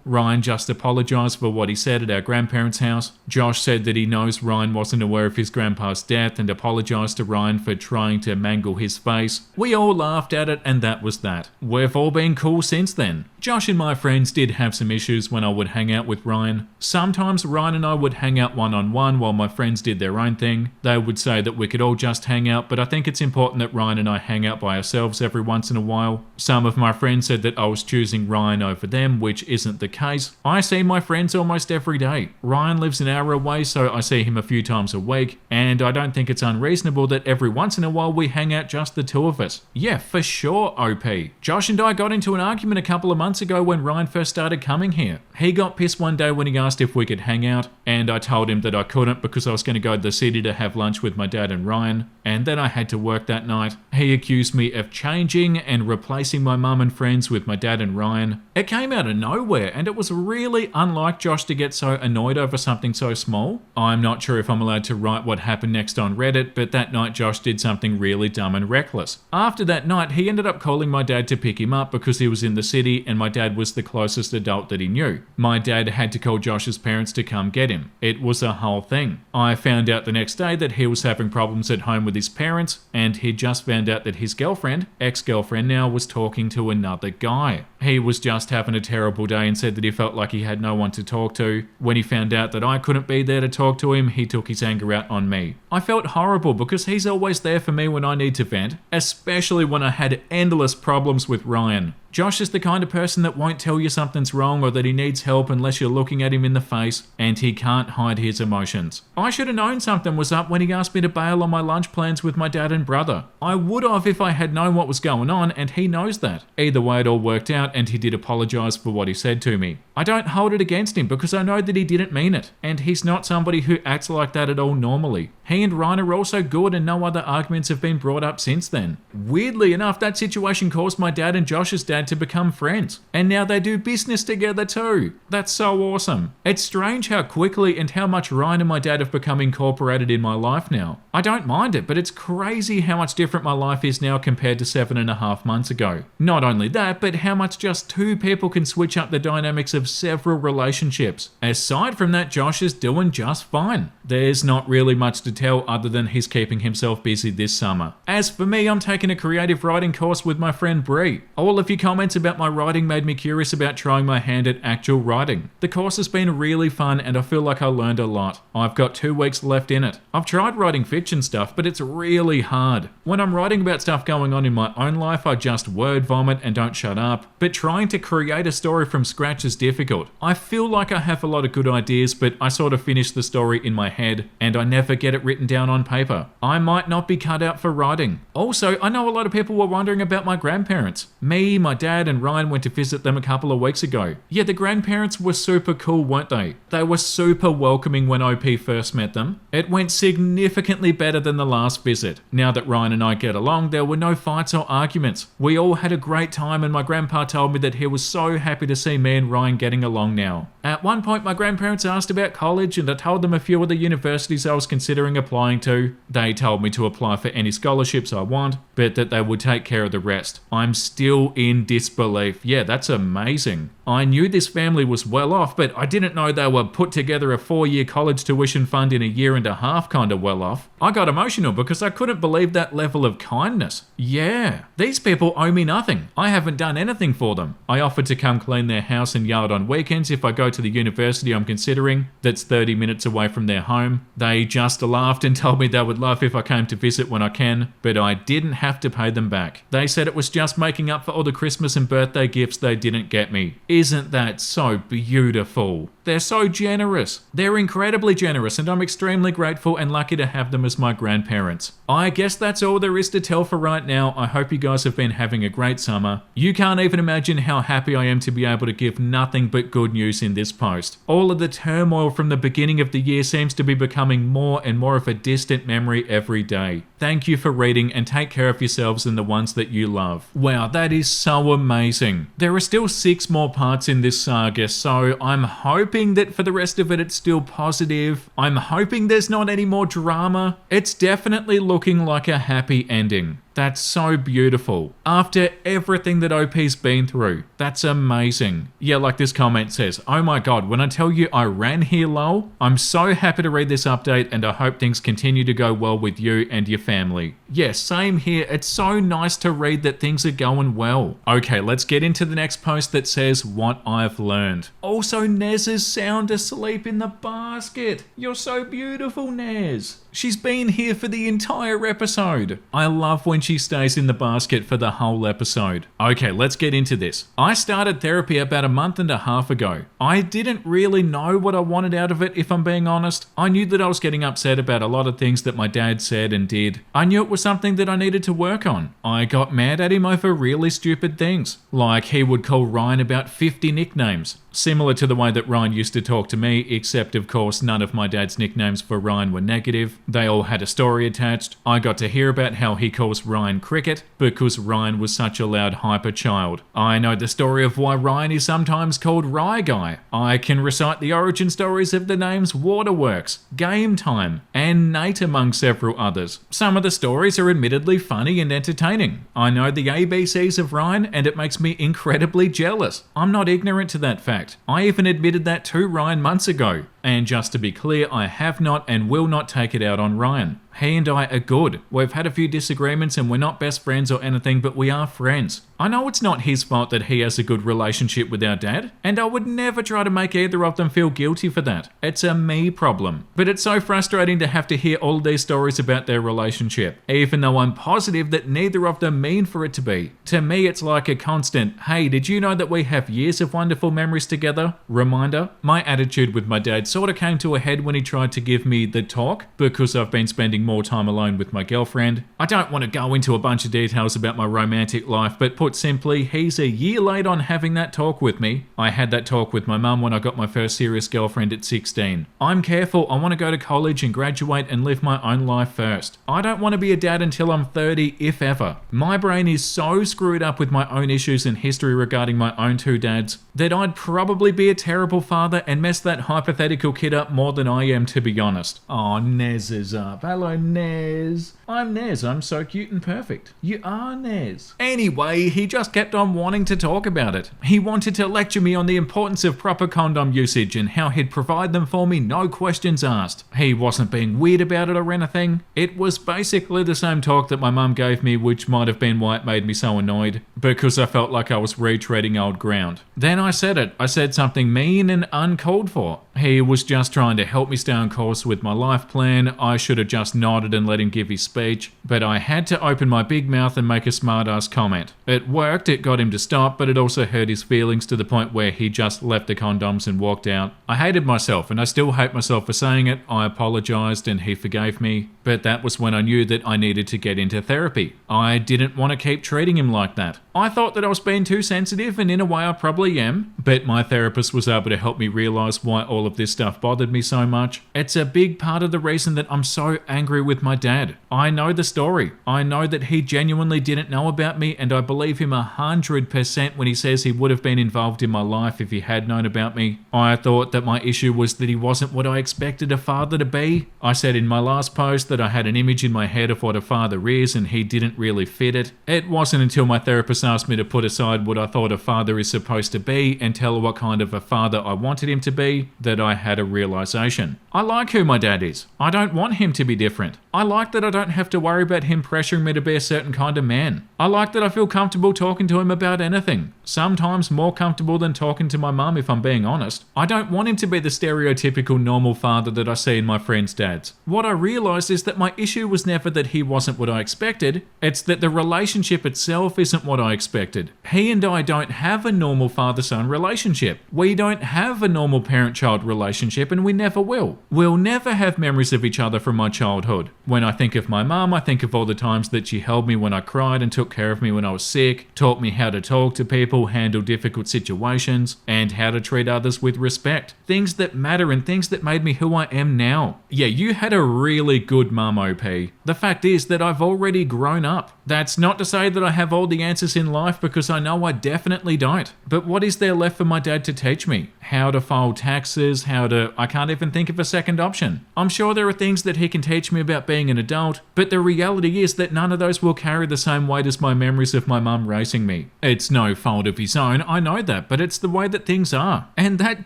[SPEAKER 1] Ryan just apologised for what he said at our grandparents' house. Josh said that he knows Ryan wasn't aware of his grandpa's death and apologised to Ryan for trying to mangle his face. We all laughed at it, and that was that. We've all been cool since then. Josh and my friends did have some issues when I would hang out with Ryan. Sometimes Ryan and I would hang out one-on-one while my friends did their own thing. They would say that we could all just hang out, but I think it's important that Ryan and I hang out by ourselves every once in a while. Some of my friends said that I was choosing Ryan over them, which isn't the case. I see my friends almost every day. Ryan lives an hour away, so I see him a few times a week, and I don't think it's unreasonable that every once in a while we hang out just the two of us. Yeah, for sure, OP. Josh and I got into an argument a couple of months ago when Ryan first started coming here. He got pissed one day when he asked if we could hang out, and I told him that I couldn't because I was going to go to the city to have lunch with my dad and Ryan, and then I had to work that night. He accused me of changing and replacing my mum and friends with my dad and Ryan. It came out of nowhere, and it was really unlike Josh to get so annoyed over something so small. I'm not sure if I'm allowed to write what happened next on Reddit, but that night Josh did something really dumb and reckless. After that night, he ended up calling my dad to pick him up because he was in the city and my dad was the closest adult that he knew. My dad had to call Josh's parents to come get him. him. It was a whole thing. I found out the next day that he was having problems at home with his parents, and he just found out that his girlfriend, ex-girlfriend now, was talking to another guy. He was just having a terrible day and said that he felt like he had no one to talk to. When he found out that I couldn't be there to talk to him, he took his anger out on me. I felt horrible because he's always there for me when I need to vent, especially when I had endless problems with Ryan. Josh is the kind of person that won't tell you something's wrong or that he needs help unless you're looking at him in the face, and he can't hide his emotions. I should have known something was up when he asked me to bail on my lunch plans with my dad and brother. I would have if I had known what was going on, and he knows that. Either way, it all worked out, and he did apologize for what he said to me. I don't hold it against him because I know that he didn't mean it, and he's not somebody who acts like that at all normally. He and Ryan are also good, and no other arguments have been brought up since then. Weirdly enough, that situation caused my dad and Josh's dad to become friends, and now they do business together too. That's so awesome. It's strange how quickly and how much Ryan and my dad have become incorporated in my life now. I don't mind it, but it's crazy how much different my life is now compared to 7.5 months ago. Not only that, but how much just two people can switch up the dynamics of several relationships. Aside from that, Josh is doing just fine. There's not really much to tell other than he's keeping himself busy this summer. As for me, I'm taking a creative writing course with my friend Bree. All of your comments about my writing made me curious about trying my hand at actual writing. The course has been really fun and I feel like I learned a lot. I've got 2 weeks left in it. I've tried writing fiction stuff, but it's really hard. When I'm writing about stuff going on in my own life, I just word vomit and don't shut up. But trying to create a story from scratch is difficult. I feel like I have a lot of good ideas, but I sort of finish the story in my head and I never get it written down on paper. I might not be cut out for writing. Also, I know a lot of people were wondering about my grandparents. Me, my dad, and Ryan went to visit them a couple of weeks ago. Yeah, the grandparents were super cool, weren't they? They were super welcoming when OP first met them. It went significantly better than the last visit. Now that Ryan and I get along, there were no fights or arguments. We all had a great time and my grandpa told me that he was so happy to see me and Ryan getting along now. At one point, my grandparents asked about college and I told them a few of the universities I was considering applying to. They told me to apply for any scholarships I want, but that they would take care of the rest. I'm still in disbelief. Yeah, that's amazing. I knew this family was well off, but I didn't know they were put together a 4-year college tuition fund in a year and a half kind of well off. I got emotional because I couldn't believe that level of kindness. Yeah, these people owe me nothing. I haven't done anything for them. I offered to come clean their house and yard on weekends if I go to the university I'm considering that's 30 minutes away from their home. They just laughed and told me they would love if I came to visit when I can, but I didn't have to pay them back. They said it was just making up for all the Christmas and birthday gifts they didn't get me. Isn't that so beautiful? They're so generous. They're incredibly generous and I'm extremely grateful and lucky to have them as my grandparents. I guess that's all there is to tell for right now. I hope you guys have been having a great summer. You can't even imagine how happy I am to be able to give nothing but good news in this post. All of the turmoil from the beginning of the year seems to be becoming more and more of a distant memory every day. Thank you for reading and take care of yourselves and the ones that you love. Wow, that is so amazing. There are still 6 more parts in this saga, so I'm hoping that for the rest of it it's still positive. I'm hoping there's not any more drama. It's definitely looking like a happy ending. That's so beautiful. After everything that OP's been through, that's amazing. Yeah, like this comment says, oh my god, when I tell you I ran here lol, I'm so happy to read this update and I hope things continue to go well with you and your family. Yeah, same here. It's so nice to read that things are going well. Okay, let's get into the next post that says what I've learned. Also, Nez is sound asleep in the basket. You're so beautiful, Nez. She's been here for the entire episode. I love when she stays in the basket for the whole episode. Okay, let's get into this. I started therapy about 1.5 months ago. I didn't really know what I wanted out of it, if I'm being honest. I knew that I was getting upset about a lot of things that my dad said and did. I knew it was something that I needed to work on. I got mad at him over really stupid things. Like he would call Ryan about 50 nicknames. Similar to the way that Ryan used to talk to me, except of course none of my dad's nicknames for Ryan were negative. They all had a story attached. I got to hear about how he calls Ryan Cricket because Ryan was such a loud hyper child. I know the story of why Ryan is sometimes called Rye Guy. I can recite the origin stories of the names Waterworks, Game Time, and Nate among several others. Some of the stories are admittedly funny and entertaining. I know the ABCs of Ryan and it makes me incredibly jealous. I'm not ignorant to that fact. fact. I even admitted that to Ryan months ago. And just to be clear, I have not and will not take it out on Ryan. He and I are good. We've had a few disagreements and we're not best friends or anything, but we are friends. I know it's not his fault that he has a good relationship with our dad, and I would never try to make either of them feel guilty for that. It's a me problem. But it's so frustrating to have to hear all these stories about their relationship, even though I'm positive that neither of them mean for it to be. To me, it's like a constant, hey, did you know that we have years of wonderful memories together? Reminder. My attitude with my dad sort of came to a head when he tried to give me the talk, because I've been spending more time alone with my girlfriend. I don't want to go into a bunch of details about my romantic life, but put simply, he's a year late on having that talk with me. I had that talk with my mum when I got my first serious girlfriend at 16. I'm careful. I want to go to college and graduate and live my own life first. I don't want to be a dad until I'm 30, if ever. My brain is so screwed up with my own issues and history regarding my own two dads that I'd probably be a terrible father and mess that hypothetical kid up more than I am, to be honest. Oh, Nez is up. Hello, Nez. I'm Nez. I'm so cute and perfect. You are Nez. Anyway, he just kept on wanting to talk about it. He wanted to lecture me on the importance of proper condom usage and how he'd provide them for me, no questions asked. He wasn't being weird about it or anything. It was basically the same talk that my mum gave me, which might have been why it made me so annoyed, because I felt like I was retreading old ground. Then I said it. I said something mean and uncalled for. He was just trying to help me stay on course with my life plan. I should have just nodded and let him give his speech, but I had to open my big mouth and make a smart-ass comment. It worked, it got him to stop, but it also hurt his feelings to the point where he just left the condoms and walked out. I hated myself, and I still hate myself for saying it. I apologized and he forgave me, but that was when I knew that I needed to get into therapy. I didn't want to keep treating him like that. I thought that I was being too sensitive, and in a way I probably am, but my therapist was able to help me realize why all of this stuff bothered me so much. It's a big part of the reason that I'm so angry with my dad. I know the story. I know that he genuinely didn't know about me, and I believe him 100% when he says he would have been involved in my life if he had known about me. I thought that my issue was that he wasn't what I expected a father to be. I said in my last post that I had an image in my head of what a father is, and he didn't really fit it. It wasn't until my therapist asked me to put aside what I thought a father is supposed to be and tell her what kind of a father I wanted him to be that I had a realization. I like who my dad is. I don't want him to be different. I like that I don't have to worry about him pressuring me to be a certain kind of man. I like that I feel comfortable talking to him about anything. Sometimes more comfortable than talking to my mum, if I'm being honest. I don't want him to be the stereotypical normal father that I see in my friends' dads. What I realized is that my issue was never that he wasn't what I expected. It's that the relationship itself isn't what I expected. He and I don't have a normal father-son relationship. We don't have a normal parent-child relationship, and we never will. We'll never have memories of each other from my childhood. When I think of my mum, I think of all the times that she held me when I cried and took care of me when I was sick, taught me how to talk to people, handle difficult situations, and how to treat others with respect. Things that matter and things that made me who I am now. Yeah, you had a really good mum, OP. The fact is that I've already grown up. That's not to say that I have all the answers in life, because I know I definitely don't. But what is there left for my dad to teach me? How to file taxes, I can't even think of a second option. I'm sure there are things that he can teach me about being an adult, but the reality is that none of those will carry the same weight as my memories of my mum raising me. It's no fault of his own, I know that, but it's the way that things are. And that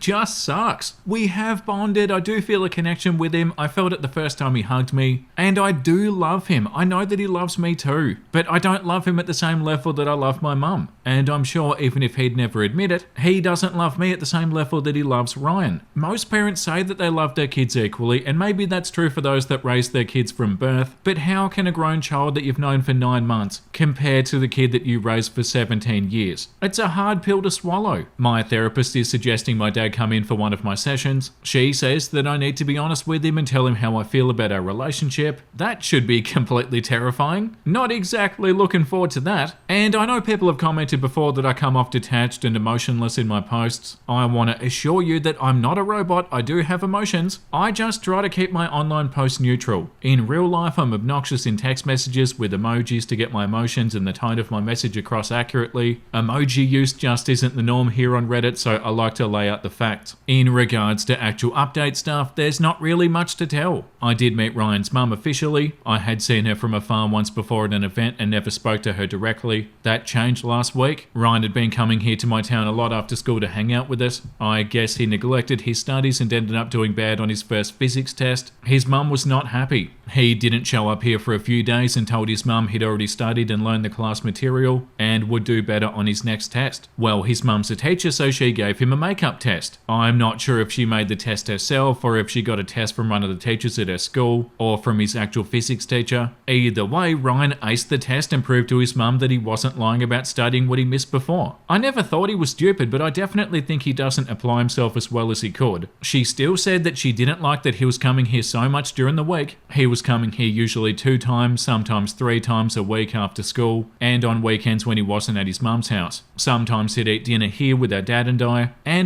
[SPEAKER 1] just sucks. We have bonded, I do feel a connection with him, I felt it the first time he hugged me, and I do love him. I know that he loves me too, but I don't love him at the same level that I love my mum. And I'm sure even if he'd never admit it, he doesn't love me at the same level that he loves Ryan. Most parents say that they love their kids equally, and maybe that's true for those that raise their kids from birth, but how can a grown child that you've known for 9 months compare to the kid that you raised for 17 years? It's a hard pill to swallow. My therapist is suggesting my dad come in for one of my sessions. She says that I need to be honest with him and tell him how I feel about our relationship. That should be completely terrifying. Not exactly looking forward to that. And I know people have commented before that I come off detached and emotionless in my posts. I want to assure you that I'm not a robot. I do have emotions. I just try to keep my online posts neutral. In real life, I'm obnoxious in text messages with emojis to get my emotions and the tone of my message across accurately. Emoji use just isn't the norm here on Reddit, so I like to lay out the facts. In regards to actual update stuff, there's not really much to tell. I did meet Ryan's mum officially. I had seen her from afar once before at an event and never spoke to her directly. That changed last week. week. Ryan had been coming here to my town a lot after school to hang out with us. I guess he neglected his studies and ended up doing bad on his first physics test. His mum was not happy. He didn't show up here for a few days and told his mum he'd already studied and learned the class material and would do better on his next test. Well, his mum's a teacher, so she gave him a makeup test. I'm not sure if she made the test herself or if she got a test from one of the teachers at her school or from his actual physics teacher. Either way, Ryan aced the test and proved to his mum that he wasn't lying about studying what he missed before. I never thought he was stupid, but I definitely think he doesn't apply himself as well as he could. She still said that she didn't like that he was coming here so much during the week. He was coming here usually 2 times, sometimes 3 times a week after school, and on weekends when he wasn't at his mum's house. Sometimes he'd eat dinner here with our dad and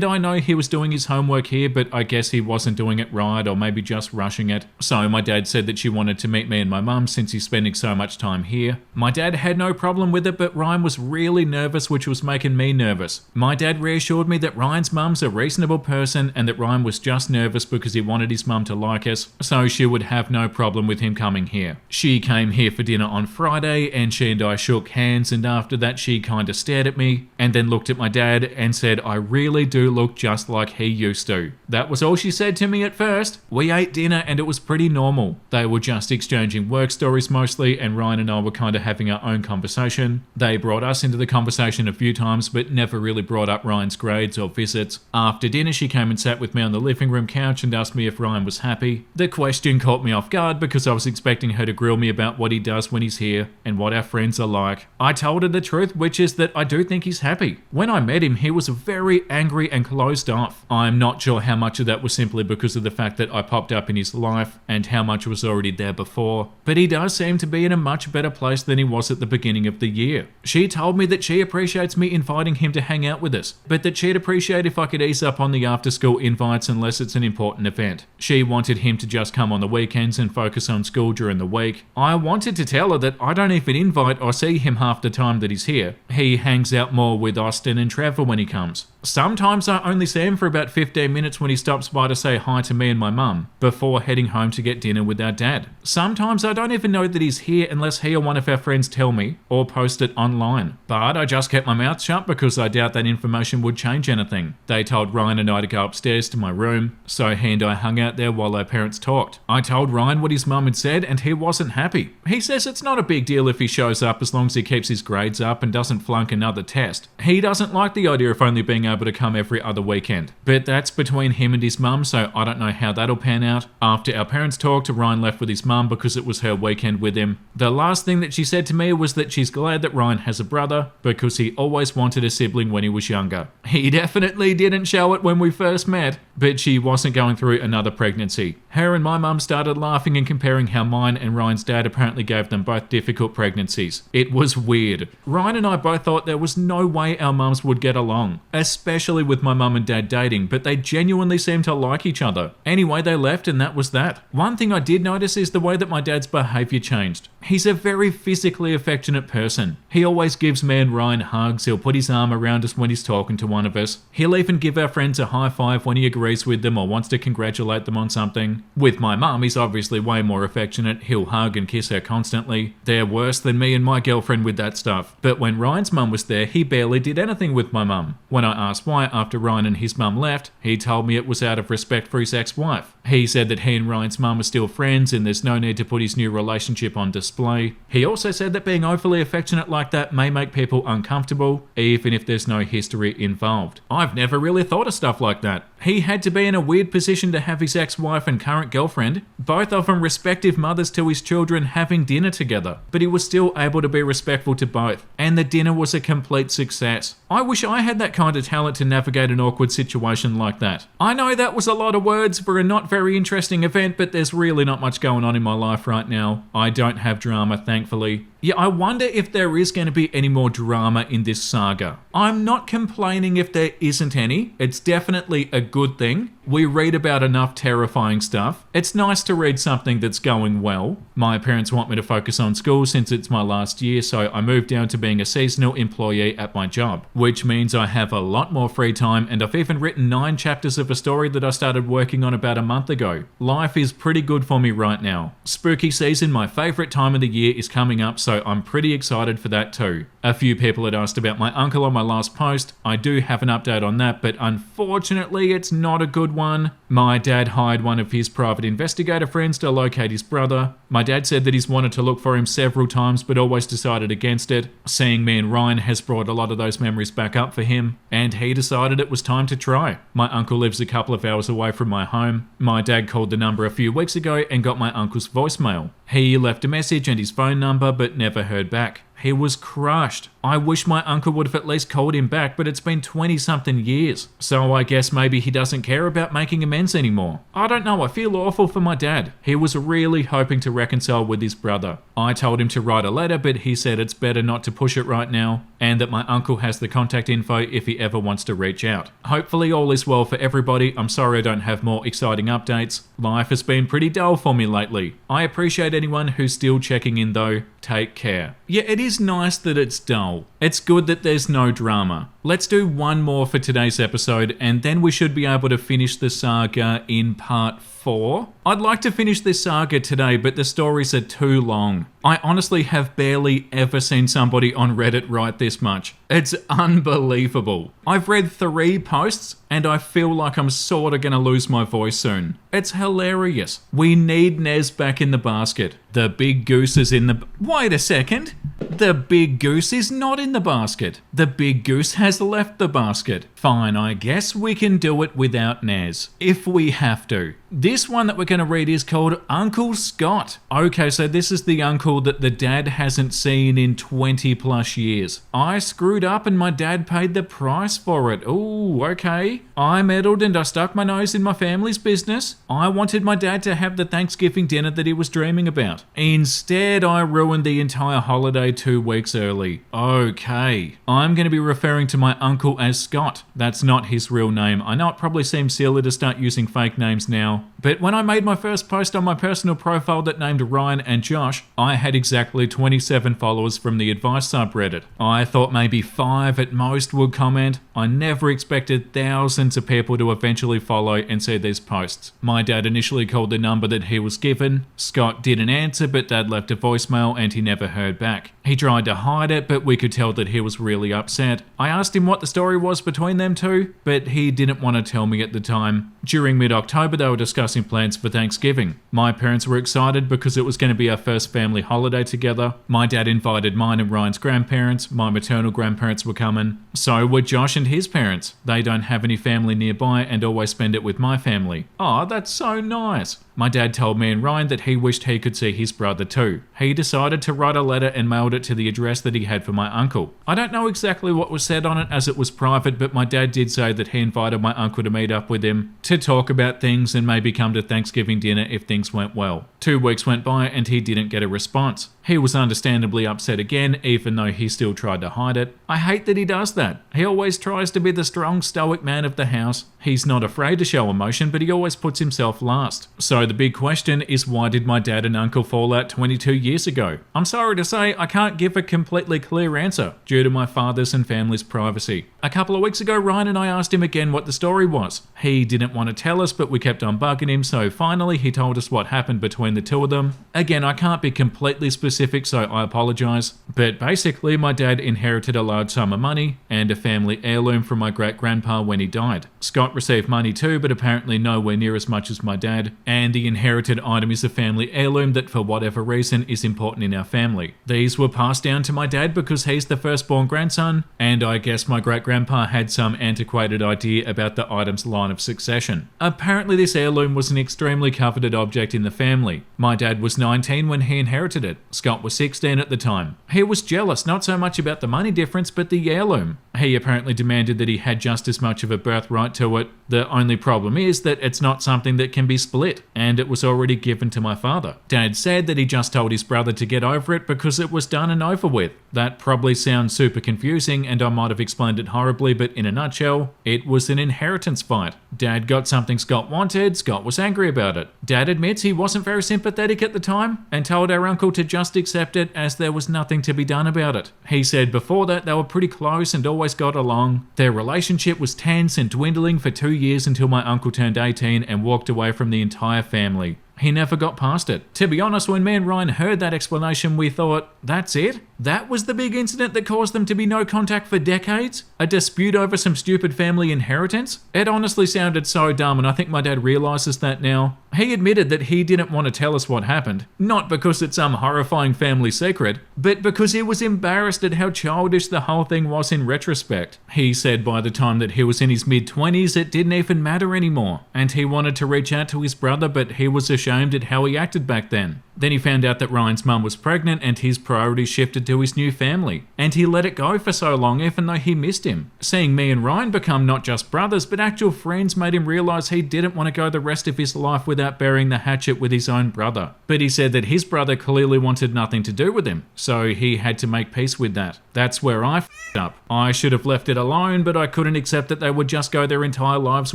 [SPEAKER 1] I know he was doing his homework here, but I guess he wasn't doing it right or maybe just rushing it. So my dad said that she wanted to meet me and my mum since he's spending so much time here. My dad had no problem with it, but Ryan was really nervous, which was making me nervous. My dad reassured me that Ryan's mum's a reasonable person and that Ryan was just nervous because he wanted his mum to like us, so she would have no problem with him coming here. She came here for dinner on Friday and she and I shook hands, and after that she kinda stared at me and then looked at my dad and said, "I really do look just like he used to." That was all she said to me at first. We ate dinner and it was pretty normal. They were just exchanging work stories mostly, and Ryan and I were kind of having our own conversation. They brought us into the conversation a few times but never really brought up Ryan's grades or visits. After dinner she came and sat with me on the living room couch and asked me if Ryan was happy. The question caught me off guard because I was expecting her to grill me about what he does when he's here and what our friends are like. I told her the truth, which is that I do think he's happy. When I met him, he was very angry and closed off. I'm not sure how much of that was simply because of the fact that I popped up in his life and how much was already there before, but he does seem to be in a much better place than he was at the beginning of the year. She told me that she appreciates me inviting him to hang out with us, but that she'd appreciate if I could ease up on the after-school invites unless it's an important event. She wanted him to just come on the weekends and focus on school during the week. I wanted to tell her that I don't even invite or see him half the time that he's here. He hangs out more with Austin and Trevor when he comes. Sometimes I only see him for about 15 minutes when he stops by to say hi to me and my mum, before heading home to get dinner with our dad. Sometimes I don't even know that he's here unless he or one of our friends tell me, or post it online. But I just kept my mouth shut because I doubt that information would change anything. They told Ryan and I to go upstairs to my room, so he and I hung out there while our parents talked. I told Ryan what his mum had said and he wasn't happy. He says it's not a big deal if he shows up as long as he keeps his grades up and doesn't flunk another test. He doesn't like the idea of only being able to come every other weekend. But that's between him and his mum, so I don't know how that'll pan out. After our parents talked, Ryan left with his mum because it was her weekend with him. The last thing that she said to me was that she's glad that Ryan has a brother because he always wanted a sibling when he was younger. He definitely didn't show it when we first met, but she wasn't going through another pregnancy. Her and my mum started laughing and comparing how mine and Ryan's dad apparently gave them both difficult pregnancies. It was weird. Ryan and I both thought there was no way our mums would get along, especially with my mum and dad dating, but they genuinely seemed to like each other. Anyway, they left and that was that. One thing I did notice is the way that my dad's behaviour changed. He's a very physically affectionate person. He always gives me and Ryan hugs, he'll put his arm around us when he's talking to one of us. He'll even give our friends a high five when he agrees with them or wants to congratulate them on something. With my mum, he's obviously way more affectionate. He'll hug and kiss her constantly. They're worse than me and my girlfriend with that stuff. But when Ryan's mum was there, he barely did anything with my mum. When I asked why after Ryan and his mum left, he told me it was out of respect for his ex-wife. He said that he and Ryan's mum are still friends and there's no need to put his new relationship on display. He also said that being overly affectionate like that may make people uncomfortable, even if there's no history involved. I've never really thought of stuff like that. He had to be in a weird position to have his ex-wife and current girlfriend, both of them respective mothers to his children, having dinner together, but he was still able to be respectful to both, and the dinner was a complete success. I wish I had that kind of talent to navigate an awkward situation like that. I know that was a lot of words for a not very interesting event, but there's really not much going on in my life right now. I don't have drama, thankfully. Yeah, I wonder if there is going to be any more drama in this saga. I'm not complaining if there isn't any. It's definitely a good thing. We read about enough terrifying stuff. It's nice to read something that's going well. My parents want me to focus on school since it's my last year, so I moved down to being a seasonal employee at my job, which means I have a lot more free time, and I've even written 9 chapters of a story that I started working on about a month ago. Life is pretty good for me right now. Spooky season, my favourite time of the year, is coming up, so I'm pretty excited for that too. A few people had asked about my uncle on my last post. I do have an update on that, but unfortunately it's not a good one. My dad hired one of his private investigator friends to locate his brother. My dad said that he's wanted to look for him several times but always decided against it. Seeing me and Ryan has brought a lot of those memories back up for him, and he decided it was time to try. My uncle lives a couple of hours away from my home. My dad called the number a few weeks ago and got my uncle's voicemail. He left a message and his phone number but never heard back. He was crushed. I wish my uncle would have at least called him back, but it's been 20-something years. So I guess maybe he doesn't care about making amends anymore. I don't know, I feel awful for my dad. He was really hoping to reconcile with his brother. I told him to write a letter, but he said it's better not to push it right now, and that my uncle has the contact info if he ever wants to reach out. Hopefully all is well for everybody. I'm sorry I don't have more exciting updates. Life has been pretty dull for me lately. I appreciate anyone who's still checking in though. Take care. Yeah, it is nice that it's dull. It's good that there's no drama. Let's do one more for today's episode, and then we should be able to finish the saga in part 4. I'd like to finish this saga today, but the stories are too long. I honestly have barely ever seen somebody on Reddit write this much. It's unbelievable. I've read 3 posts, and I feel like I'm sorta gonna lose my voice soon. It's hilarious. We need Nez back in the basket. The big goose is in the... Wait a second. The big goose is not in the basket. The big goose has left the basket. Fine, I guess we can do it without Nez, if we have to. This one that we're going to read is called Uncle Scott. Okay, so this is the uncle that the dad hasn't seen in 20 plus years. I screwed up and my dad paid the price for it. Ooh, okay. I meddled and I stuck my nose in my family's business. I wanted my dad to have the Thanksgiving dinner that he was dreaming about. Instead, I ruined the entire holiday 2 weeks early. Okay. I'm going to be referring to my uncle as Scott. That's not his real name. I know it probably seems silly to start using fake names now, but when I made my first post on my personal profile that named Ryan and Josh, I had exactly 27 followers from the advice subreddit. I thought maybe 5 at most would comment. I never expected thousands of people to eventually follow and see these posts. My dad initially called the number that he was given. Scott didn't answer, but Dad left a voicemail and he never heard back. He tried to hide it, but we could tell that he was really upset. I asked him what the story was between them two, but he didn't want to tell me at the time. During mid-October, they were discussing plans for Thanksgiving. My parents were excited because it was going to be our first family holiday together. My dad invited mine and Ryan's grandparents. My maternal grandparents were coming. So were Josh and his parents. They don't have any family nearby and always spend it with my family. Oh, that's so nice. My dad told me and Ryan that he wished he could see his brother too. He decided to write a letter and mailed it to the address that he had for my uncle. I don't know exactly what was said on it as it was private, but my dad did say that he invited my uncle to meet up with him to talk about things and maybe come to Thanksgiving dinner if things went well. 2 weeks went by and he didn't get a response. He was understandably upset again, even though he still tried to hide it. I hate that he does that. He always tries to be the strong, stoic man of the house. He's not afraid to show emotion, but he always puts himself last. So the big question is, why did my dad and uncle fall out 22 years ago? I'm sorry to say, I can't give a completely clear answer due to my father's and family's privacy. A couple of weeks ago, Ryan and I asked him again what the story was. He didn't want to tell us, but we kept on bugging him, so finally he told us what happened between the two of them. Again, I can't be completely specific, so I apologize. But basically, my dad inherited a large sum of money and a family heirloom from my great-grandpa when he died. Scott received money too, but apparently nowhere near as much as my dad, and the inherited item is a family heirloom that for whatever reason is important in our family. These were passed down to my dad because he's the firstborn grandson, and I guess my great-grandpa had some antiquated idea about the item's line of succession. Apparently this heirloom was an extremely coveted object in the family. My dad was 19 when he inherited it. Scott was 16 at the time. He was jealous, not so much about the money difference, but the heirloom. He apparently demanded that he had just as much of a birthright to it. The only problem is that it's not something that can be split, and it was already given to my father. Dad said that he just told his brother to get over it because it was done and over with. That probably sounds super confusing, and I might have explained it horribly, but in a nutshell, it was an inheritance fight. Dad got something Scott wanted, Scott was angry about it. Dad admits he wasn't very sympathetic at the time, and told our uncle to just accept it as there was nothing to be done about it. He said before that they were pretty close and always got along. Their relationship was tense and dwindling for 2 years until my uncle turned 18 and walked away from the entire family. He never got past it. To be honest, when me and Ryan heard that explanation, we thought, that's it? That was the big incident that caused them to be no contact for decades? A dispute over some stupid family inheritance? It honestly sounded so dumb, and I think my dad realizes that now. He admitted that he didn't want to tell us what happened, not because it's some horrifying family secret, but because he was embarrassed at how childish the whole thing was in retrospect. He said by the time that he was in his mid-20s, it didn't even matter anymore, and he wanted to reach out to his brother, but he was ashamed at how he acted back then. Then he found out that Ryan's mum was pregnant and his priorities shifted to his new family. And he let it go for so long even though he missed him. Seeing me and Ryan become not just brothers but actual friends made him realise he didn't want to go the rest of his life without burying the hatchet with his own brother. But he said that his brother clearly wanted nothing to do with him, so he had to make peace with that. That's where I f***ed up. I should have left it alone, but I couldn't accept that they would just go their entire lives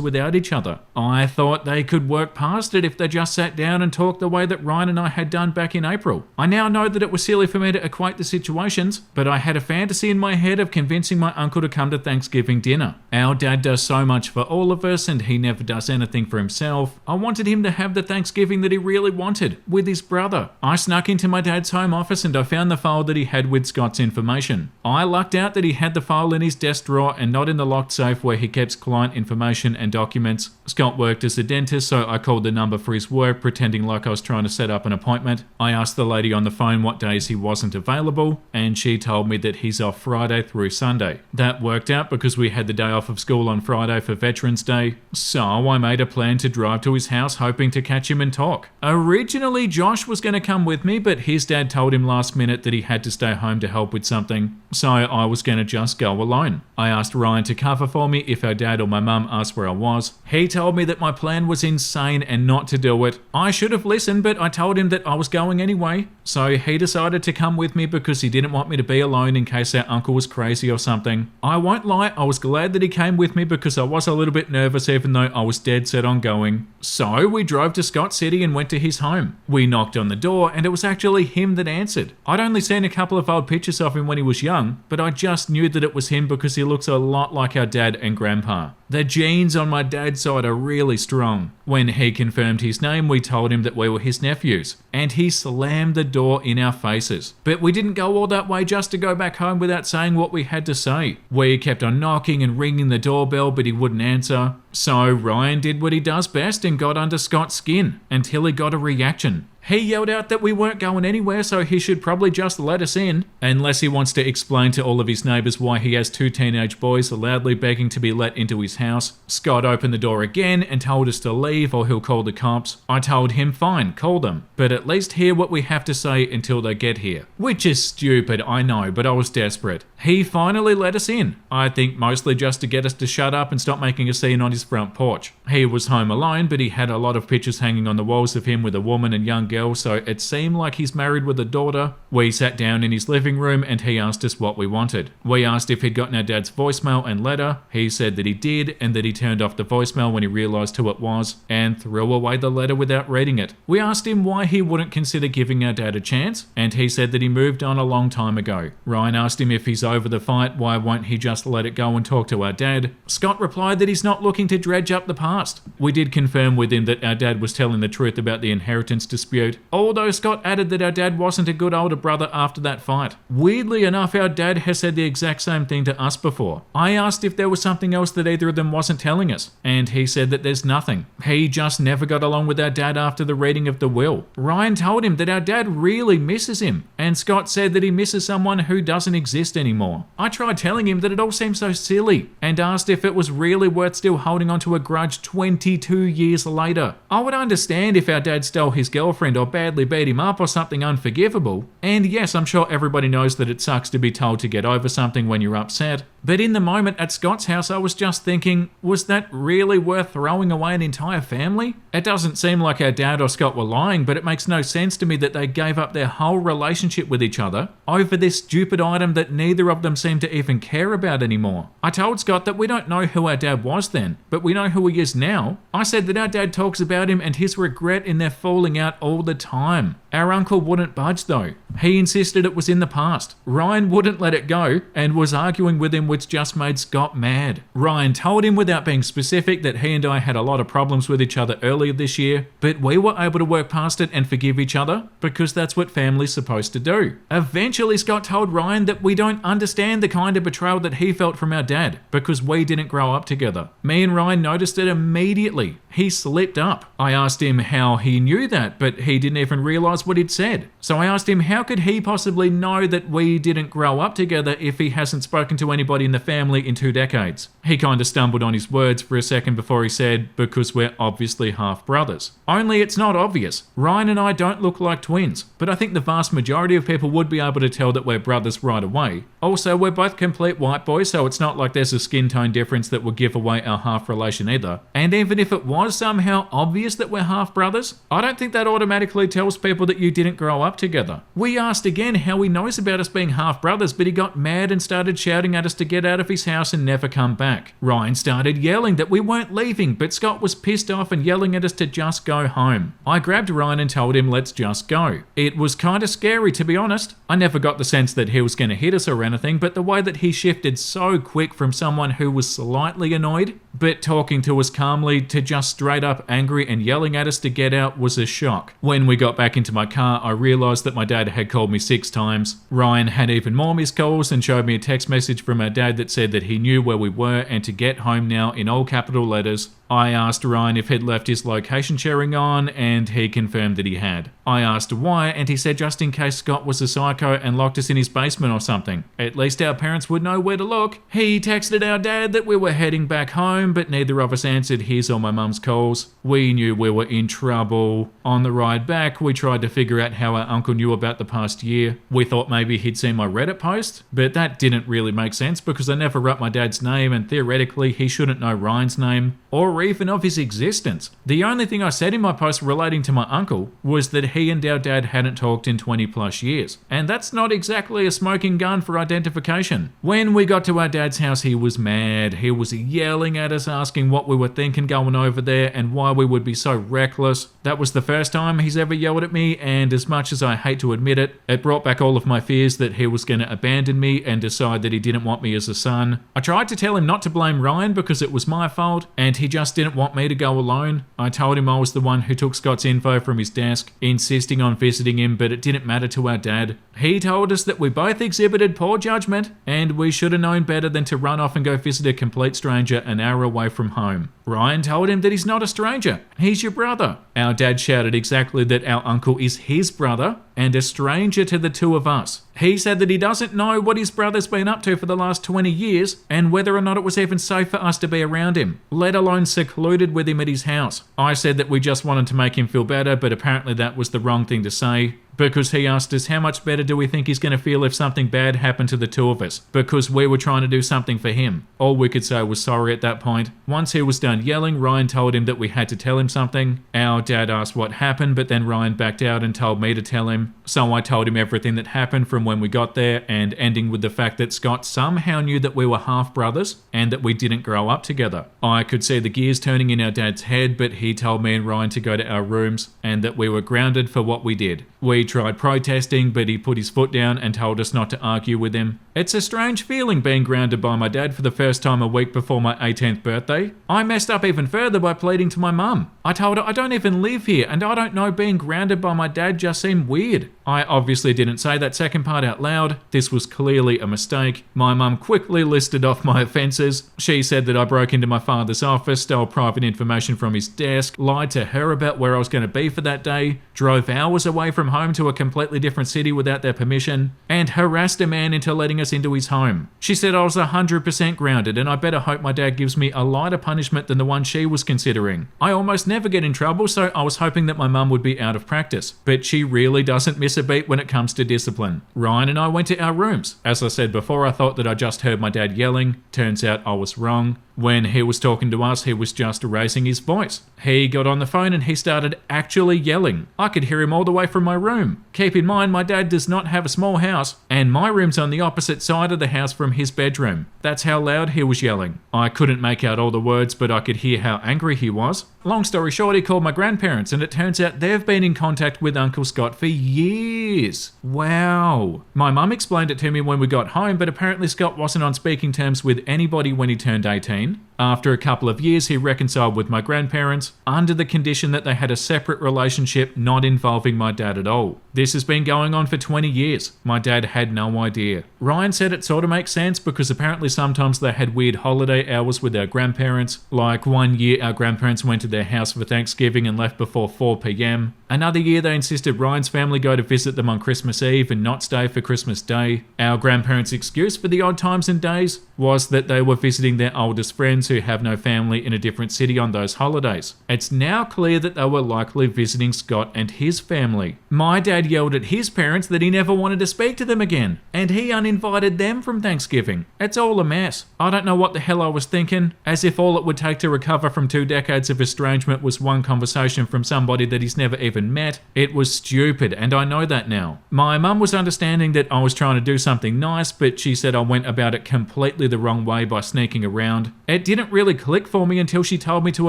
[SPEAKER 1] without each other. I thought they could work past it if they just sat down and talked the way that Ryan and I had done back in April. I now know that it was silly for me to equate the situations, but I had a fantasy in my head of convincing my uncle to come to Thanksgiving dinner. Our dad does so much for all of us and he never does anything for himself. I wanted him to have the Thanksgiving that he really wanted, with his brother. I snuck into my dad's home office and I found the file that he had with Scott's information. I lucked out that he had the file in his desk drawer and not in the locked safe where he keeps client information and documents. Scott worked as a dentist, so I called the number for his work, pretending like I was trying to set up an appointment. I asked the lady on the phone what days he wasn't available, and she told me that he's off Friday through Sunday. That worked out because we had the day off of school on Friday for Veterans Day, so I made a plan to drive to his house hoping to catch him and talk. Originally, Josh was going to come with me, but his dad told him last minute that he had to stay home to help with something, so I was going to just go alone. I asked Ryan to cover for me if our dad or my mum asked where I was. He told me that my plan was insane and not to do it. I should have listened, but I told him that I was going anyway. So he decided to come with me because he didn't want me to be alone in case our uncle was crazy or something. I won't lie, I was glad that he came with me because I was a little bit nervous even though I was dead set on going. So we drove to Scott City and went to his home. We knocked on the door and it was actually him that answered. I'd only seen a couple of old pictures of him when he was young, but I just knew that it was him because he looks a lot like our dad and grandpa. The genes on my dad's side are really strong. When he confirmed his name, we told him that we were his nephews, and he slammed the door in our faces. But we didn't go all that way just to go back home without saying what we had to say. We kept on knocking and ringing the doorbell, but he wouldn't answer. So Ryan did what he does best and got under Scott's skin until he got a reaction. He yelled out that we weren't going anywhere, so he should probably just let us in, unless he wants to explain to all of his neighbours why he has two teenage boys loudly begging to be let into his house. Scott opened the door again and told us to leave or he'll call the cops. I told him fine, call them, but at least hear what we have to say until they get here. Which is stupid, I know, but I was desperate. He finally let us in, I think mostly just to get us to shut up and stop making a scene on his front porch. He was home alone, but he had a lot of pictures hanging on the walls of him with a woman and young girl, so it seemed like he's married with a daughter. We sat down in his living room and he asked us what we wanted. We asked if he'd gotten our dad's voicemail and letter. He said that he did and that he turned off the voicemail when he realised who it was and threw away the letter without reading it. We asked him why he wouldn't consider giving our dad a chance, and he said that he moved on a long time ago. Ryan asked him if he's over the fight, why won't he just let it go and talk to our dad? Scott replied that he's not looking to dredge up the past. We did confirm with him that our dad was telling the truth about the inheritance dispute, although Scott added that our dad wasn't a good older brother after that fight. Weirdly enough, our dad has said the exact same thing to us before. I asked if there was something else that either of them wasn't telling us, and he said that there's nothing. He just never got along with our dad after the reading of the will. Ryan told him that our dad really misses him, and Scott said that he misses someone who doesn't exist anymore. I tried telling him that it all seemed so silly, and asked if it was really worth still holding on to a grudge 22 years later. I would understand if our dad stole his girlfriend or badly beat him up or something unforgivable, and yes, I'm sure everybody knows that it sucks to be told to get over something when you're upset, but in the moment at Scott's house I was just thinking, was that really worth throwing away an entire family? It doesn't seem like our dad or Scott were lying, but it makes no sense to me that they gave up their whole relationship with each other over this stupid item that neither of them seem to even care about anymore. I told Scott that we don't know who our dad was then, but we know who he is now. I said that our dad talks about him and his regret in their falling out all the time. Our uncle wouldn't budge though. He insisted it was in the past. Ryan wouldn't let it go and was arguing with him which just made Scott mad. Ryan told him without being specific that he and I had a lot of problems with each other earlier this year, but we were able to work past it and forgive each other because that's what family's supposed to do. Eventually, Scott told Ryan that we don't understand the kind of betrayal that he felt from our dad because we didn't grow up together. Me and Ryan noticed it immediately. He slipped up. I asked him how he knew that, but he didn't even realize what he'd said. So I asked him how could he possibly know that we didn't grow up together if he hasn't spoken to anybody in the family in 2 decades. He kind of stumbled on his words for a second before he said, because we're obviously half brothers. Only it's not obvious. Ryan and I don't look like twins, but I think the vast majority of people would be able to tell that we're brothers right away. Also, we're both complete white boys, so it's not like there's a skin tone difference that would give away our half relation either. And even if it was somehow obvious that we're half brothers, I don't think that automatically tells people that you didn't grow up together. We asked again how he knows about us being half brothers, but he got mad and started shouting at us to get out of his house and never come back. Ryan started yelling that we weren't leaving, but Scott was pissed off and yelling at us to just go home. I grabbed Ryan and told him let's just go. It was kind of scary, to be honest. I never got the sense that he was going to hit us or anything, but the way that he shifted so quick from someone who was slightly annoyed, but talking to us calmly, to just straight up angry and yelling at us to get out was a shock. When we got back into my car, I realized that my dad had called me 6 times. Ryan had even more missed calls and showed me a text message from our dad that said that he knew where we were and to get home now in all capital letters. I asked Ryan if he'd left his location sharing on, and he confirmed that he had. I asked why, and he said just in case Scott was a psycho and locked us in his basement or something. At least our parents would know where to look. He texted our dad that we were heading back home, but neither of us answered his or my mum's calls. We knew we were in trouble. On the ride back, we tried to figure out how our uncle knew about the past year. We thought maybe he'd seen my Reddit post, but that didn't really make sense because I never wrote my dad's name, and theoretically he shouldn't know Ryan's name or even of his existence. The only thing I said in my post relating to my uncle was that he and our dad hadn't talked in 20 plus years, and that's not exactly a smoking gun for identification. When we got to our dad's house, he was mad. He was yelling at us, asking what we were thinking going over there and why we would be so reckless. That was the first time he's ever yelled at me, and as much as I hate to admit it, it brought back all of my fears that he was going to abandon me and decide that he didn't want me as a son. I tried to tell him not to blame Ryan because it was my fault, and he just didn't want me to go alone. I told him I was the one who took Scott's info from his desk, insisting on visiting him, but it didn't matter to our dad. He told us that we both exhibited poor judgment, and we should have known better than to run off and go visit a complete stranger an hour away from home. Ryan told him that he's not a stranger. He's your brother. Our dad shouted exactly that our uncle is his brother and a stranger to the two of us. He said that he doesn't know what his brother's been up to for the last 20 years and whether or not it was even safe for us to be around him, let alone secluded with him at his house. I said that we just wanted to make him feel better, but apparently that was the wrong thing to say, because he asked us how much better do we think he's going to feel if something bad happened to the two of us, because we were trying to do something for him. All we could say was sorry at that point. Once he was done yelling, Ryan told him that we had to tell him something. Our dad asked what happened, but then Ryan backed out and told me to tell him. So I told him everything that happened from when we got there, and ending with the fact that Scott somehow knew that we were half brothers and that we didn't grow up together. I could see the gears turning in our dad's head, but he told me and Ryan to go to our rooms and that we were grounded for what we did. We tried protesting, but he put his foot down and told us not to argue with him. It's a strange feeling being grounded by my dad for the first time a week before my 18th birthday. I messed up even further by pleading to my mum. I told her I don't even live here and I don't know, being grounded by my dad just seemed weird. I obviously didn't say that second part out loud. This was clearly a mistake. My mum quickly listed off my offences. She said that I broke into my father's office, stole private information from his desk, lied to her about where I was going to be for that day, drove hours away from home to a completely different city without their permission, and harassed a man into letting us into his home. She said I was 100% grounded and I better hope my dad gives me a lighter punishment than the one she was considering. I almost never get in trouble, so I was hoping that my mum would be out of practice, but she really doesn't miss a beat when it comes to discipline. Ryan and I went to our rooms. As I said before, I thought that I just heard my dad yelling. Turns out I was wrong. When he was talking to us, he was just raising his voice. He got on the phone and he started actually yelling. I could hear him all the way from my room. Keep in mind, my dad does not have a small house, and my room's on the opposite side of the house from his bedroom. That's how loud he was yelling. I couldn't make out all the words, but I could hear how angry he was. Long story short, he called my grandparents, and it turns out they've been in contact with Uncle Scott for years. Wow. My mum explained it to me when we got home, but apparently Scott wasn't on speaking terms with anybody when he turned 18. After a couple of years, he reconciled with my grandparents under the condition that they had a separate relationship not involving my dad at all. This has been going on for 20 years. My dad had no idea. Ryan said it sort of makes sense because apparently sometimes they had weird holiday hours with our grandparents. Like one year our grandparents went to their house for Thanksgiving and left before 4 p.m. Another year they insisted Ryan's family go to visit them on Christmas Eve and not stay for Christmas Day. Our grandparents' excuse for the odd times and days was that they were visiting their oldest friends who have no family in a different city on those holidays. It's now clear that they were likely visiting Scott and his family. My dad yelled at his parents that he never wanted to speak to them again, and he uninvited them from Thanksgiving. It's all a mess. I don't know what the hell I was thinking, as if all it would take to recover from 2 decades of estrangement was one conversation from somebody that he's never even met. It was stupid, and I know that now. My mum was understanding that I was trying to do something nice, but she said I went about it completely the wrong way by sneaking around. It didn't really click for me until she told me to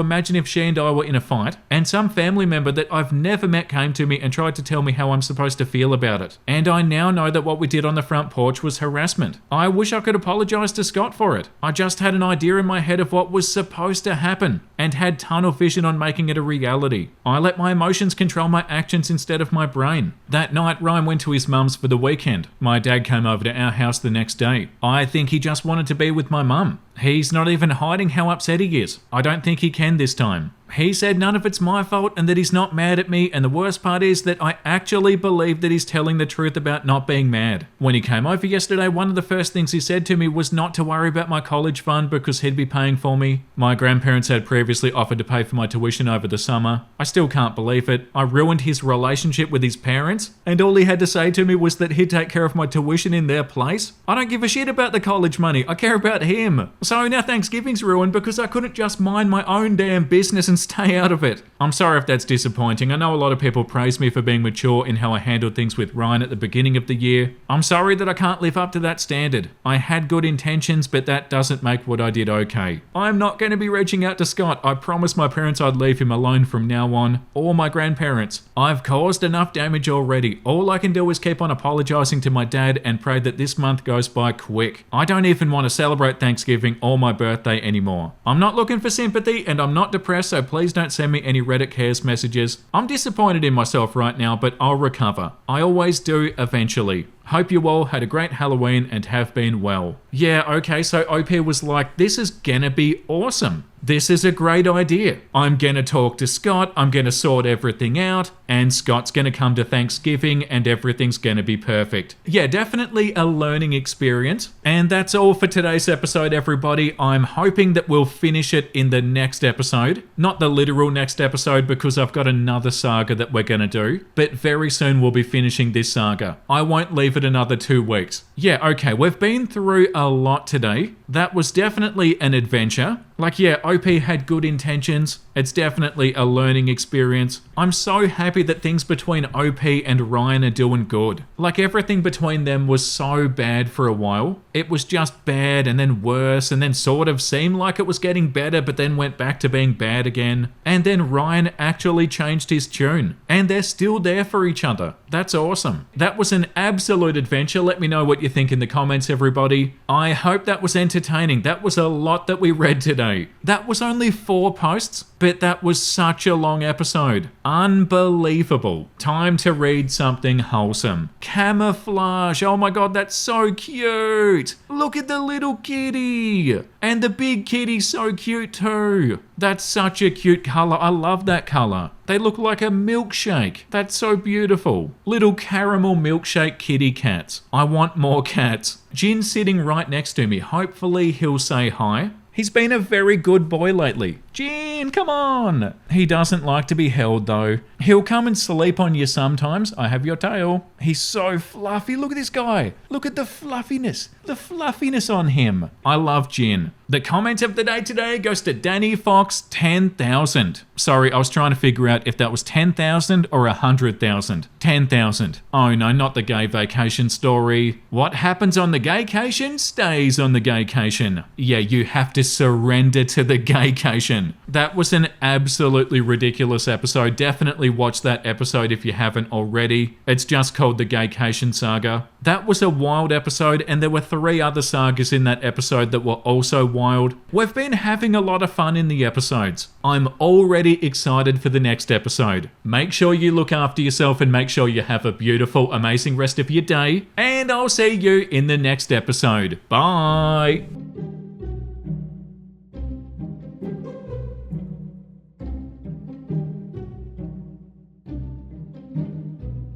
[SPEAKER 1] imagine if she and I were in a fight, and some family member that I've never met came to me and tried to tell me how I'm supposed to feel about it. And I now know that what we did on the front porch was harassment. I wish I could apologize to Scott for it. I just had an idea in my head of what was supposed to happen, and had tunnel vision on making it a reality. I let my emotions control my actions instead of my brain. That night, Ryan went to his mum's for the weekend. My dad came over to our house the next day. I think he just wanted to be with my mum. He's not even hiding how upset he is. I don't think he can this time. He said none of it's my fault and that he's not mad at me, and the worst part is that I actually believe that he's telling the truth about not being mad. When he came over yesterday, one of the first things he said to me was not to worry about my college fund because he'd be paying for me. My grandparents had previously offered to pay for my tuition over the summer. I still can't believe it. I ruined his relationship with his parents, and all he had to say to me was that he'd take care of my tuition in their place. I don't give a shit about the college money. I care about him. So now Thanksgiving's ruined because I couldn't just mind my own damn business and stay out of it. I'm sorry if that's disappointing. I know a lot of people praise me for being mature in how I handled things with Ryan at the beginning of the year. I'm sorry that I can't live up to that standard. I had good intentions, but that doesn't make what I did okay. I'm not going to be reaching out to Scott. I promised my parents I'd leave him alone from now on, or my grandparents. I've caused enough damage already. All I can do is keep on apologizing to my dad and pray that this month goes by quick. I don't even want to celebrate Thanksgiving or my birthday anymore. I'm not looking for sympathy, and I'm not depressed, so please don't send me any Reddit cares messages. I'm disappointed in myself right now, but I'll recover. I always do eventually. Hope you all had a great Halloween and have been well. Yeah, okay, so OP was like, this is gonna be awesome. This is a great idea. I'm gonna talk to Scott, I'm gonna sort everything out, and Scott's gonna come to Thanksgiving and everything's gonna be perfect. Yeah, definitely a learning experience. And that's all for today's episode, everybody. I'm hoping that we'll finish it in the next episode. Not the literal next episode because I've got another saga that we're gonna do, but very soon we'll be finishing this saga. I won't leave it another 2 weeks. Yeah, okay, we've been through a lot today. That was definitely an adventure. Like, yeah, OP had good intentions. It's definitely a learning experience. I'm so happy that things between OP and Ryan are doing good. Like, everything between them was so bad for a while. It was just bad and then worse and then sort of seemed like it was getting better but then went back to being bad again. And then Ryan actually changed his tune. And they're still there for each other. That's awesome. That was an absolute adventure. Let me know what you think in the comments, everybody. I hope that was entertaining. That was a lot that we read today. That was only 4 posts, but that was such a long episode. Unbelievable. Time to read something wholesome. Camouflage. Oh my god, that's so cute. Look at the little kitty. And the big kitty's so cute too. That's such a cute color. I love that color. They look like a milkshake. That's so beautiful. Little caramel milkshake kitty cats. I want more cats. Jin's sitting right next to me. Hopefully he'll say hi. He's been a very good boy lately. Jin! Jin, come on! He doesn't like to be held though. He'll come and sleep on you sometimes. I have your tail. He's so fluffy. Look at this guy. Look at the fluffiness. The fluffiness on him. I love Jin. The comment of the day today goes to Danny Fox 10,000. Sorry, I was trying to figure out if that was 10,000 or 100,000. 10,000. Oh no, not the gay vacation story. What happens on the gaycation stays on the gaycation. Yeah, you have to surrender to the gaycation. That was an absolutely ridiculous episode. Definitely watch that episode if you haven't already. It's just called the Gaycation Saga. That was a wild episode, and there were 3 other sagas in that episode that were also wild. We've been having a lot of fun in the episodes. I'm already excited for the next episode. Make sure you look after yourself and make sure you have a beautiful, amazing rest of your day. And I'll see you in the next episode. Bye!